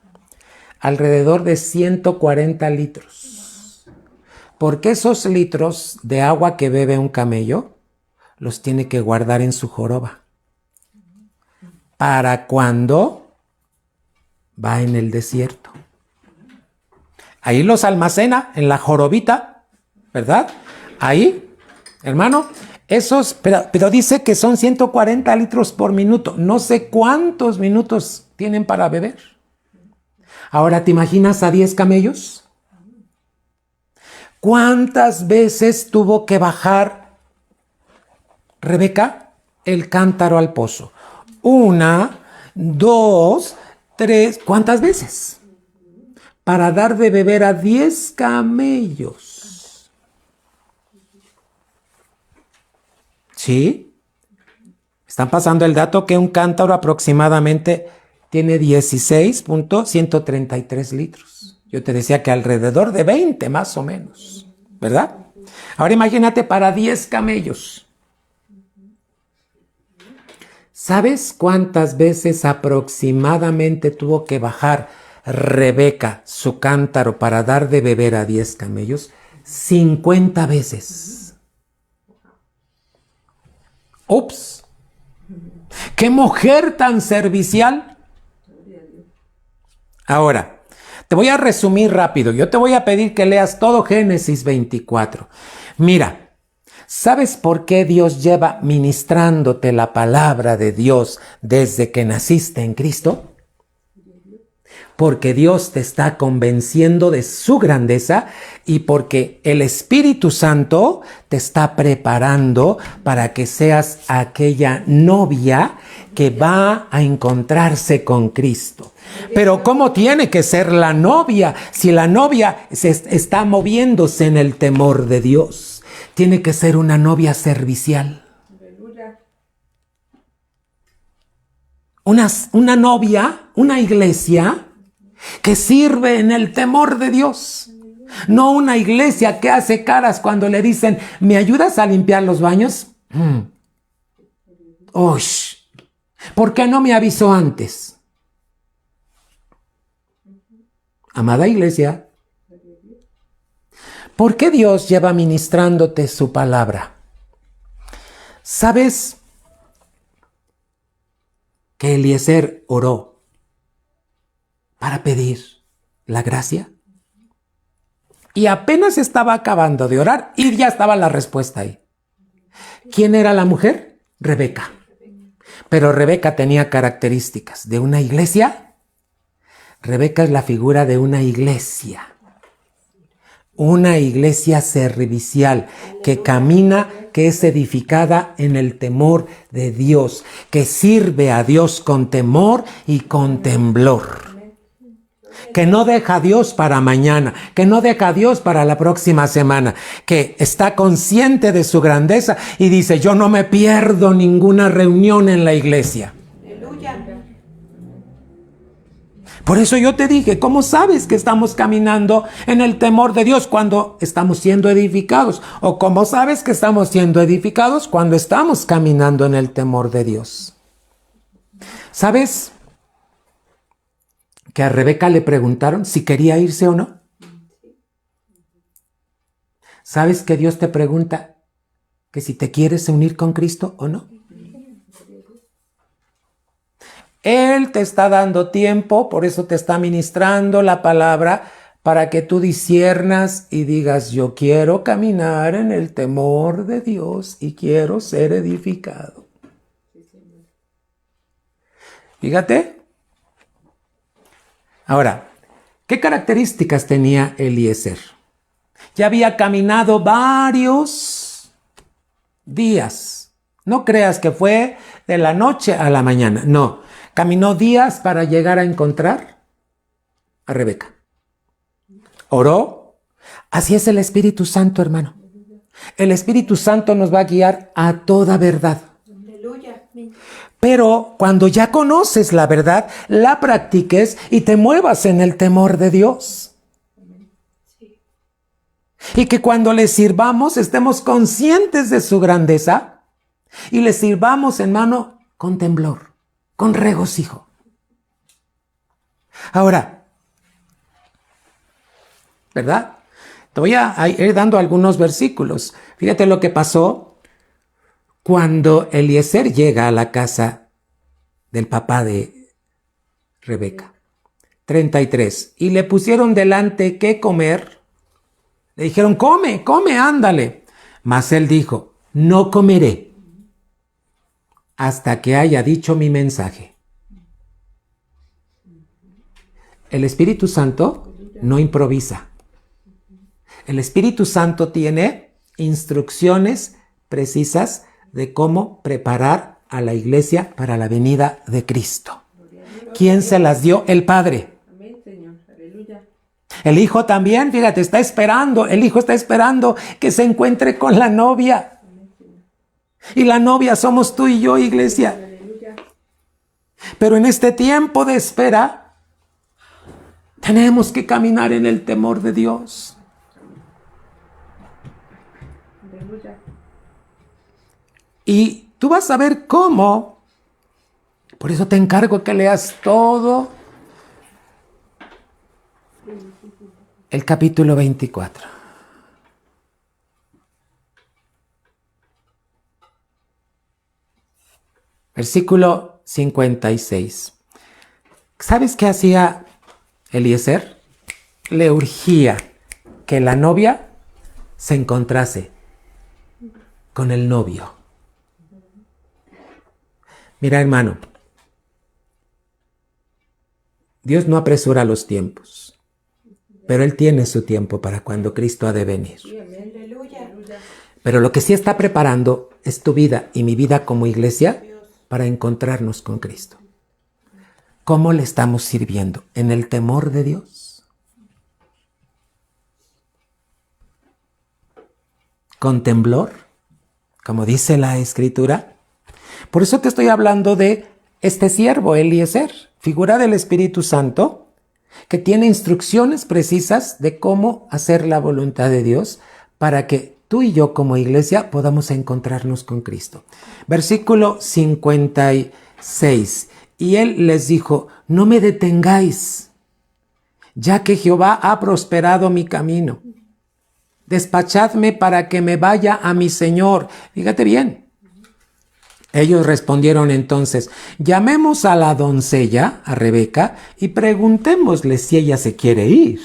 Alrededor de 140 litros. Porque esos litros de agua que bebe un camello los tiene que guardar en su joroba. ¿Para cuando va en el desierto? Ahí los almacena en la jorobita, ¿verdad? Ahí, hermano, pero dice que son 140 litros por minuto. No sé cuántos minutos tienen para beber. Ahora, ¿te imaginas a 10 camellos? ¿Cuántas veces tuvo que bajar Rebeca el cántaro al pozo? 1, 2, 3, ¿cuántas veces? Para dar de beber a 10 camellos. ¿Sí? Están pasando el dato que un cántaro aproximadamente tiene 16.133 litros. Yo te decía que alrededor de 20 más o menos, ¿verdad? Ahora imagínate para 10 camellos. ¿Sabes cuántas veces aproximadamente tuvo que bajar Rebeca su cántaro para dar de beber a 10 camellos? 50 veces. ¡Ups! ¡Qué mujer tan servicial! Ahora, te voy a resumir rápido. Yo te voy a pedir que leas todo Génesis 24. Mira, ¿Sabes por qué Dios lleva ministrándote la palabra de Dios desde que naciste en Cristo? Porque Dios te está convenciendo de su grandeza y porque el Espíritu Santo te está preparando para que seas aquella novia que va a encontrarse con Cristo. Pero ¿cómo tiene que ser la novia? Si la novia está moviéndose en el temor de Dios, tiene que ser una novia servicial. Una novia, una iglesia que sirve en el temor de Dios. No una iglesia que hace caras cuando le dicen, ¿me ayudas a limpiar los baños? ¡Ush! ¿Por qué no me avisó antes? Amada iglesia, ¿por qué Dios lleva ministrándote su palabra? ¿Sabes que Eliezer oró para pedir la gracia? Y apenas estaba acabando de orar y ya estaba la respuesta ahí. ¿Quién era la mujer? Rebeca. Pero Rebeca tenía características de una iglesia. Rebeca es la figura de una iglesia servicial que camina, que es edificada en el temor de Dios, que sirve a Dios con temor y con temblor. Que no deja a Dios para mañana, que no deja a Dios para la próxima semana, que está consciente de su grandeza y dice, yo no me pierdo ninguna reunión en la iglesia. Por eso yo te dije, ¿cómo sabes que estamos caminando en el temor de Dios cuando estamos siendo edificados? ¿O cómo sabes que estamos siendo edificados cuando estamos caminando en el temor de Dios? ¿Sabes que a Rebeca le preguntaron si quería irse o no? ¿Sabes que Dios te pregunta que si te quieres unir con Cristo o no? Él te está dando tiempo, por eso te está ministrando la palabra, para que tú disciernas y digas, yo quiero caminar en el temor de Dios y quiero ser edificado. Fíjate. Ahora, ¿qué características tenía Eliezer? Ya había caminado varios días. No creas que fue de la noche a la mañana, no. Caminó días para llegar a encontrar a Rebeca. Oró. Así es el Espíritu Santo, hermano. El Espíritu Santo nos va a guiar a toda verdad. Pero cuando ya conoces la verdad, la practiques y te muevas en el temor de Dios. Y que cuando le sirvamos estemos conscientes de su grandeza y le sirvamos, hermano, con temblor, con regocijo. Ahora, ¿verdad? Te voy a ir dando algunos versículos. Fíjate lo que pasó cuando Eliezer llega a la casa del papá de Rebeca. 33. Y le pusieron delante qué comer. Le dijeron, come, ándale. Mas él dijo, no comeré hasta que haya dicho mi mensaje. El Espíritu Santo no improvisa. El Espíritu Santo tiene instrucciones precisas de cómo preparar a la iglesia para la venida de Cristo. ¿Quién se las dio? El Padre. El Hijo también, fíjate, está esperando. El Hijo está esperando que se encuentre con la novia. Y la novia somos tú y yo, iglesia. Pero en este tiempo de espera, tenemos que caminar en el temor de Dios. Y tú vas a ver cómo. Por eso te encargo que leas todo el capítulo 24. Versículo 56. ¿Sabes qué hacía Eliezer? Le urgía que la novia se encontrase con el novio. Mira, hermano, Dios no apresura los tiempos, pero Él tiene su tiempo para cuando Cristo ha de venir. Pero lo que sí está preparando es tu vida y mi vida como iglesia para encontrarnos con Cristo. ¿Cómo le estamos sirviendo? ¿En el temor de Dios? ¿Con temblor? Como dice la Escritura. Por eso te estoy hablando de este siervo, Eliezer, figura del Espíritu Santo, que tiene instrucciones precisas de cómo hacer la voluntad de Dios para que tú y yo como iglesia podamos encontrarnos con Cristo. Versículo 56. Y él les dijo, no me detengáis, ya que Jehová ha prosperado mi camino. Despachadme para que me vaya a mi señor. Fíjate bien. Ellos respondieron entonces, llamemos a la doncella, a Rebeca, y preguntémosle si ella se quiere ir.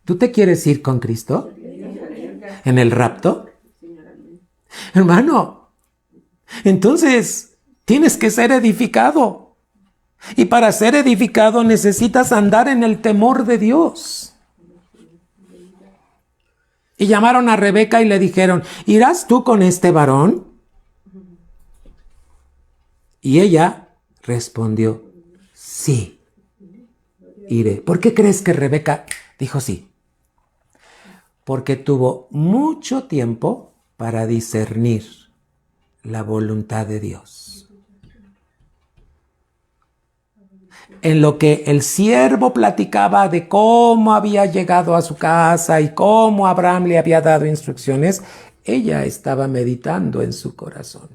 ¿Tú te quieres ir con Cristo? ¿En el rapto? Hermano, entonces tienes que ser edificado. Y para ser edificado necesitas andar en el temor de Dios. Y llamaron a Rebeca y le dijeron, ¿irás tú con este varón? Y ella respondió, sí, iré. ¿Por qué crees que Rebeca dijo sí? Porque tuvo mucho tiempo para discernir la voluntad de Dios. En lo que el siervo platicaba de cómo había llegado a su casa y cómo Abraham le había dado instrucciones, ella estaba meditando en su corazón.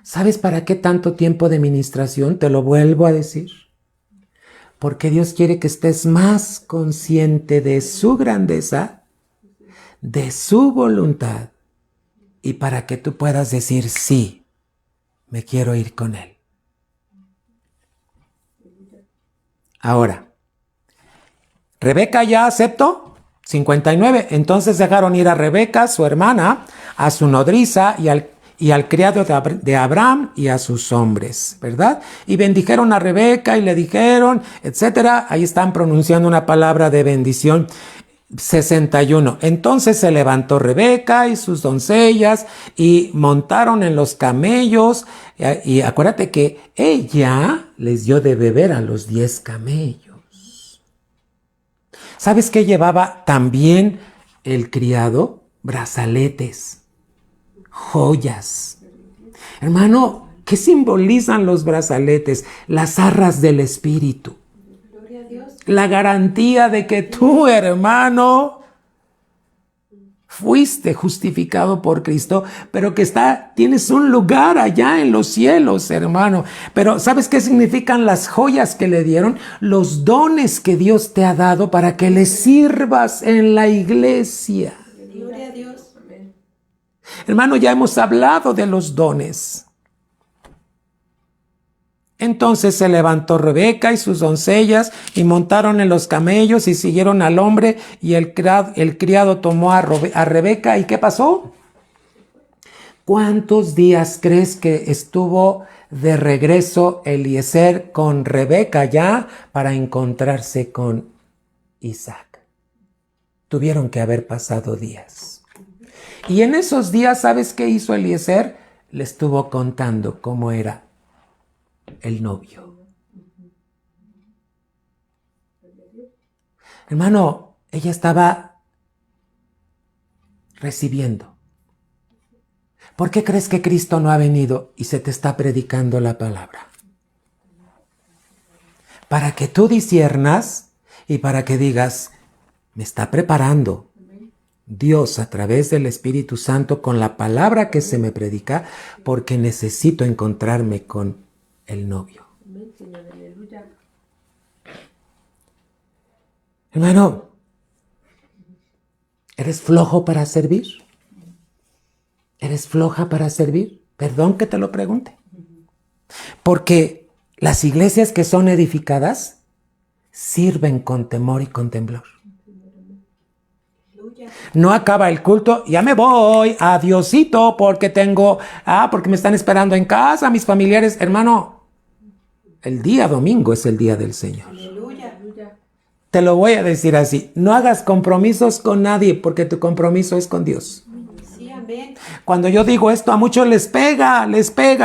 ¿Sabes para qué tanto tiempo de ministración? Te lo vuelvo a decir. Porque Dios quiere que estés más consciente de su grandeza, de su voluntad, y para que tú puedas decir, sí, me quiero ir con Él. Ahora, ¿Rebeca ya aceptó? 59. Entonces dejaron ir a Rebeca, su hermana, a su nodriza y al criado de Abraham y a sus hombres, ¿verdad? Y bendijeron a Rebeca y le dijeron, etcétera. Ahí están pronunciando una palabra de bendición. 61. Entonces se levantó Rebeca y sus doncellas y montaron en los camellos. Y acuérdate que ella les dio de beber a los 10 camellos. ¿Sabes qué llevaba también el criado? Brazaletes, joyas. Hermano, ¿qué simbolizan los brazaletes? Las arras del Espíritu. Gloria a Dios. La garantía de que tú, hermano, fuiste justificado por Cristo, pero que tienes un lugar allá en los cielos, hermano. Pero ¿sabes qué significan las joyas que le dieron? Los dones que Dios te ha dado para que le sirvas en la iglesia. Gloria a Dios. Hermano, ya hemos hablado de los dones. Entonces se levantó Rebeca y sus doncellas y montaron en los camellos y siguieron al hombre, y el criado tomó a Rebeca. ¿Y qué pasó? ¿Cuántos días crees que estuvo de regreso Eliezer con Rebeca ya para encontrarse con Isaac? Tuvieron que haber pasado días. Y en esos días, ¿sabes qué hizo Eliezer? Le estuvo contando cómo era el novio. Hermano, ella estaba recibiendo. ¿Por qué crees que Cristo no ha venido y se te está predicando la palabra? Para que tú disciernas y para que digas, me está preparando Dios a través del Espíritu Santo con la palabra que se me predica, porque necesito encontrarme con el novio. Hermano, ¿eres flojo para servir? ¿Eres floja para servir? Perdón que te lo pregunte. Porque las iglesias que son edificadas sirven con temor y con temblor. No acaba el culto, ya me voy, adiosito, porque porque me están esperando en casa, mis familiares. Hermano, el día domingo es el día del Señor. Aleluya. Te lo voy a decir así, no hagas compromisos con nadie, porque tu compromiso es con Dios. Sí, amén. Cuando yo digo esto, a muchos les pega,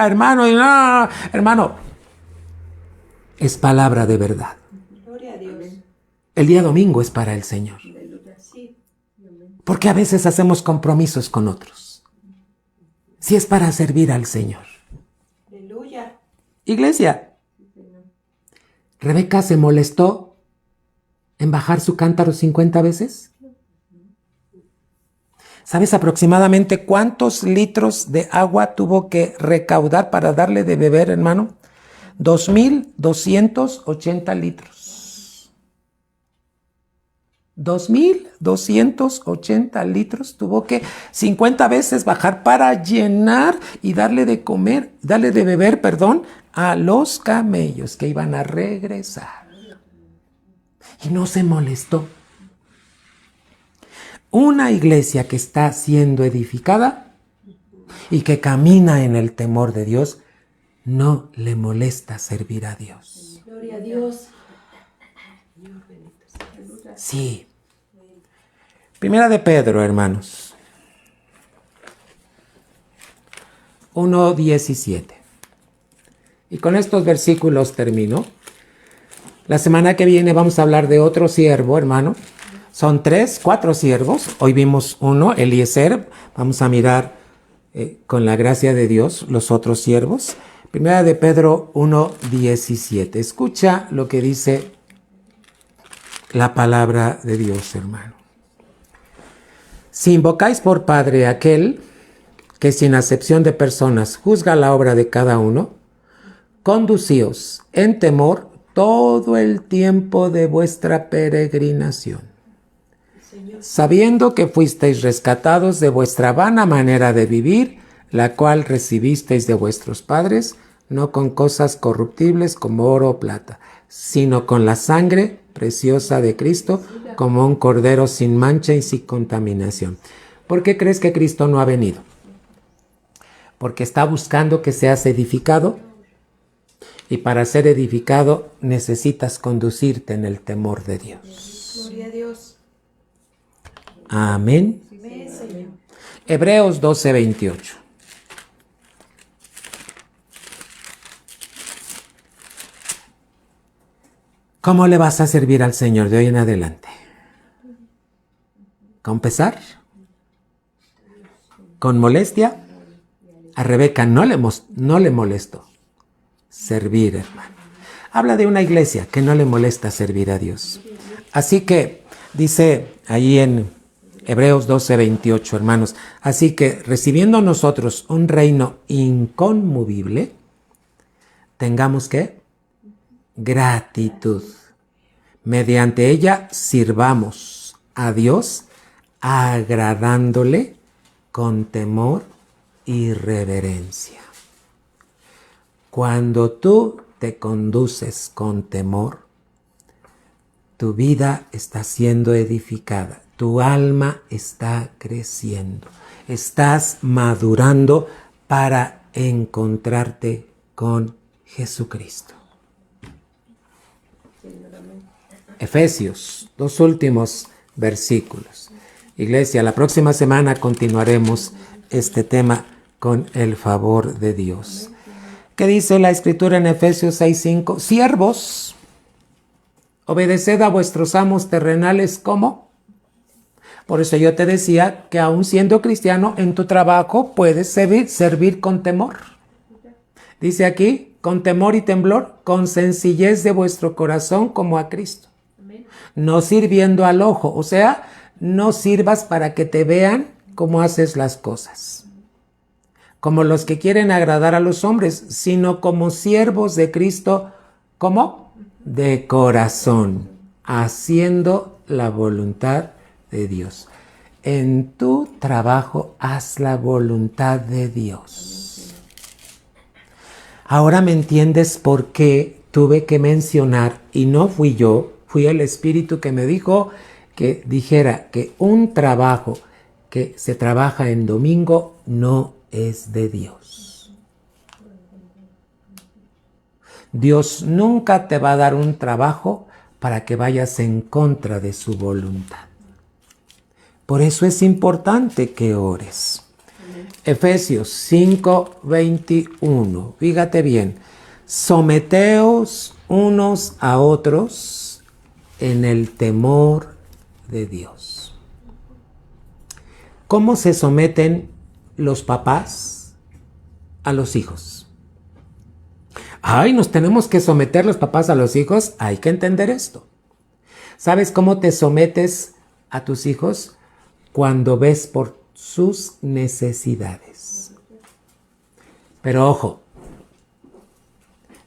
hermano, y hermano, es palabra de verdad. Gloria a Dios. El día domingo es para el Señor. Sí. Porque a veces hacemos compromisos con otros. Si es para servir al Señor. Aleluya. Iglesia, ¿Rebeca se molestó en bajar su cántaro 50 veces? ¿Sabes aproximadamente cuántos litros de agua tuvo que recaudar para darle de beber, hermano? 2,280 litros. 2,280 litros tuvo que 50 veces bajar para llenar y darle de beber, a los camellos que iban a regresar. Y no se molestó. Una iglesia que está siendo edificada y que camina en el temor de Dios, no le molesta servir a Dios. Gloria a Dios. Sí. Primera de Pedro, hermanos. 1:17. Y con estos versículos termino. La semana que viene vamos a hablar de otro siervo, hermano. Son 4 siervos. Hoy vimos uno, Eliezer. Vamos a mirar con la gracia de Dios los otros siervos. Primera de Pedro 1:17. Escucha lo que dice la palabra de Dios, hermano. Si invocáis por Padre aquel que sin acepción de personas juzga la obra de cada uno, conducíos en temor todo el tiempo de vuestra peregrinación, sabiendo que fuisteis rescatados de vuestra vana manera de vivir, la cual recibisteis de vuestros padres, no con cosas corruptibles como oro o plata, sino con la sangre preciosa de Cristo, como un cordero sin mancha y sin contaminación. ¿Por qué crees que Cristo no ha venido? Porque está buscando que seas edificado, y para ser edificado necesitas conducirte en el temor de Dios. Gloria a Dios. Amén. Amén, Señor. Hebreos 12:28. ¿Cómo le vas a servir al Señor de hoy en adelante? ¿Con pesar? ¿Con molestia? A Rebeca no le molestó servir, hermano. Habla de una iglesia que no le molesta servir a Dios. Así que dice ahí en Hebreos 12:28, hermanos, así que recibiendo nosotros un reino inconmovible, tengamos ¿qué? Gratitud. Mediante ella sirvamos a Dios agradándole con temor y reverencia. Cuando tú te conduces con temor, tu vida está siendo edificada, tu alma está creciendo, estás madurando para encontrarte con Jesucristo. Efesios, 2 últimos versículos. Iglesia, la próxima semana continuaremos este tema con el favor de Dios. ¿Qué dice la Escritura en Efesios 6:5? Siervos, obedeced a vuestros amos terrenales, ¿cómo? Por eso yo te decía que aún siendo cristiano, en tu trabajo puedes servir con temor. Dice aquí, con temor y temblor, con sencillez de vuestro corazón como a Cristo. No sirviendo al ojo, o sea, no sirvas para que te vean cómo haces las cosas, como los que quieren agradar a los hombres, sino como siervos de Cristo, ¿cómo? De corazón, haciendo la voluntad de Dios. En tu trabajo, haz la voluntad de Dios. Ahora me entiendes por qué tuve que mencionar, y no fui yo, fui el Espíritu que me dijo que dijera que un trabajo que se trabaja en domingo no es de Dios. Dios nunca te va a dar un trabajo para que vayas en contra de su voluntad. Por eso es importante que ores. Efesios 5:21. Fíjate bien. Someteos unos a otros en el temor de Dios. ¿Cómo se someten los papás a los hijos? Ay, nos tenemos que someter los papás a los hijos. Hay que entender esto. ¿Sabes cómo te sometes a tus hijos? Cuando ves por sus necesidades. Pero ojo,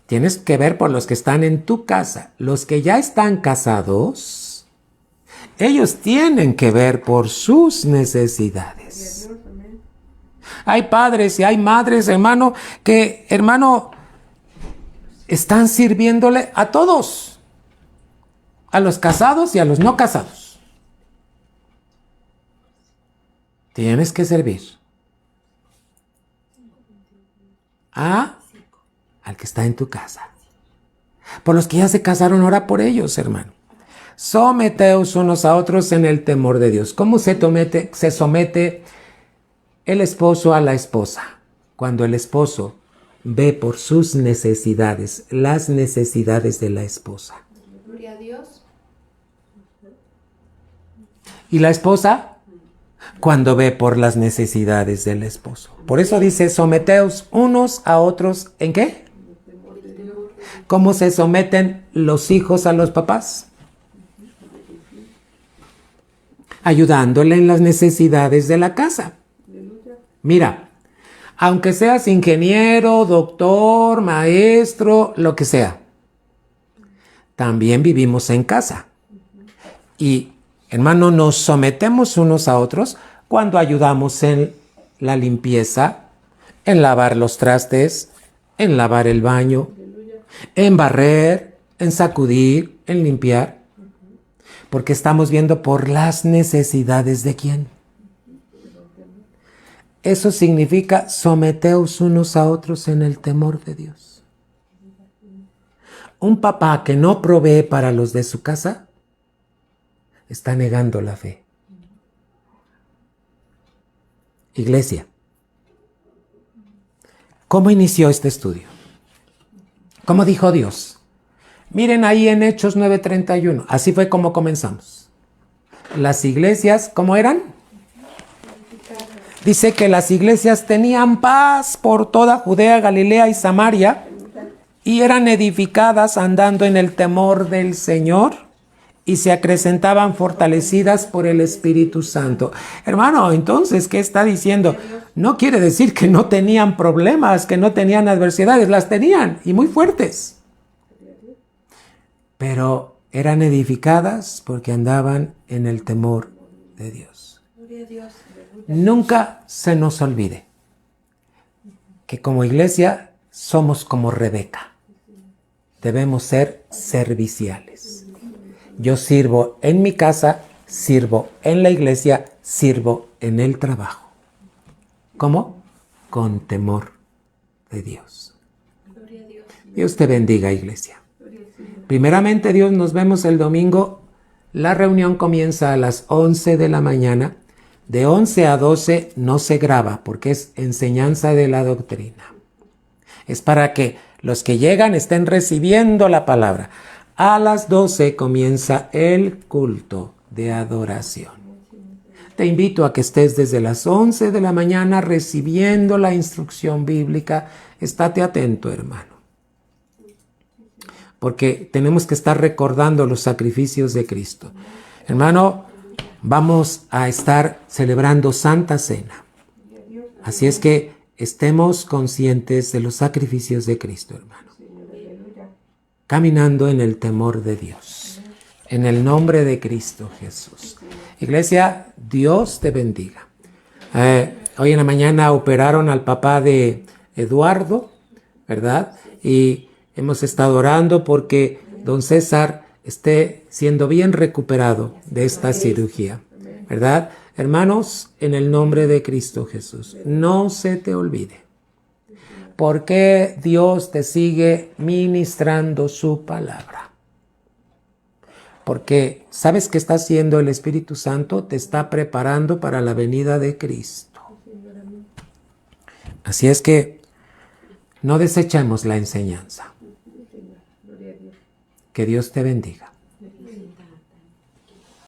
tienes que ver por los que están en tu casa. Los que ya están casados, ellos tienen que ver por sus necesidades. Hay padres y hay madres, hermano, que, están sirviéndole a todos, a los casados y a los no casados. Tienes que servir al que está en tu casa. Por los que ya se casaron, ora por ellos, hermano. Someteos unos a otros en el temor de Dios. ¿Cómo se somete el esposo a la esposa? Cuando el esposo ve por sus necesidades, las necesidades de la esposa. Gloria a Dios. Y la esposa, cuando ve por las necesidades del esposo. Por eso dice, someteos unos a otros, ¿en qué? ¿Cómo se someten los hijos a los papás? Ayudándole en las necesidades de la casa. Mira, aunque seas ingeniero, doctor, maestro, lo que sea, también vivimos en casa. Y, hermano, nos sometemos unos a otros cuando ayudamos en la limpieza, en lavar los trastes, en lavar el baño, en barrer, en sacudir, en limpiar. Porque estamos viendo por las necesidades de quién. Eso significa someteos unos a otros en el temor de Dios. Un papá que no provee para los de su casa está negando la fe. Iglesia, ¿cómo inició este estudio? ¿Cómo dijo Dios? Miren ahí en Hechos 9:31. Así fue como comenzamos. Las iglesias, ¿cómo eran? Dice que las iglesias tenían paz por toda Judea, Galilea y Samaria y eran edificadas andando en el temor del Señor y se acrecentaban fortalecidas por el Espíritu Santo. Hermano, entonces, ¿qué está diciendo? No quiere decir que no tenían problemas, que no tenían adversidades, las tenían y muy fuertes. Pero eran edificadas porque andaban en el temor de Dios. Gloria a Dios. Nunca se nos olvide que como iglesia somos como Rebeca. Debemos ser serviciales. Yo sirvo en mi casa, sirvo en la iglesia, sirvo en el trabajo. ¿Cómo? Con temor de Dios. Gloria a Dios. Dios te bendiga, iglesia. Primeramente, Dios, nos vemos el domingo. La reunión comienza a las 11 de la mañana. De 11 a 12 no se graba porque es enseñanza de la doctrina. Es para que los que llegan estén recibiendo la palabra. A las 12 comienza el culto de adoración. Te invito a que estés desde las 11 de la mañana recibiendo la instrucción bíblica. Estate atento, hermano. Porque tenemos que estar recordando los sacrificios de Cristo. Hermano, vamos a estar celebrando Santa Cena. Así es que estemos conscientes de los sacrificios de Cristo, hermano. Caminando en el temor de Dios. En el nombre de Cristo Jesús. Iglesia, Dios te bendiga. Hoy en la mañana operaron al papá de Eduardo, ¿verdad? Y hemos estado orando porque don César esté siendo bien recuperado de esta cirugía, ¿verdad? Hermanos, en el nombre de Cristo Jesús, no se te olvide. ¿Por qué Dios te sigue ministrando su palabra? Porque sabes que está haciendo el Espíritu Santo, te está preparando para la venida de Cristo. Así es que no desechemos la enseñanza. Que Dios te bendiga.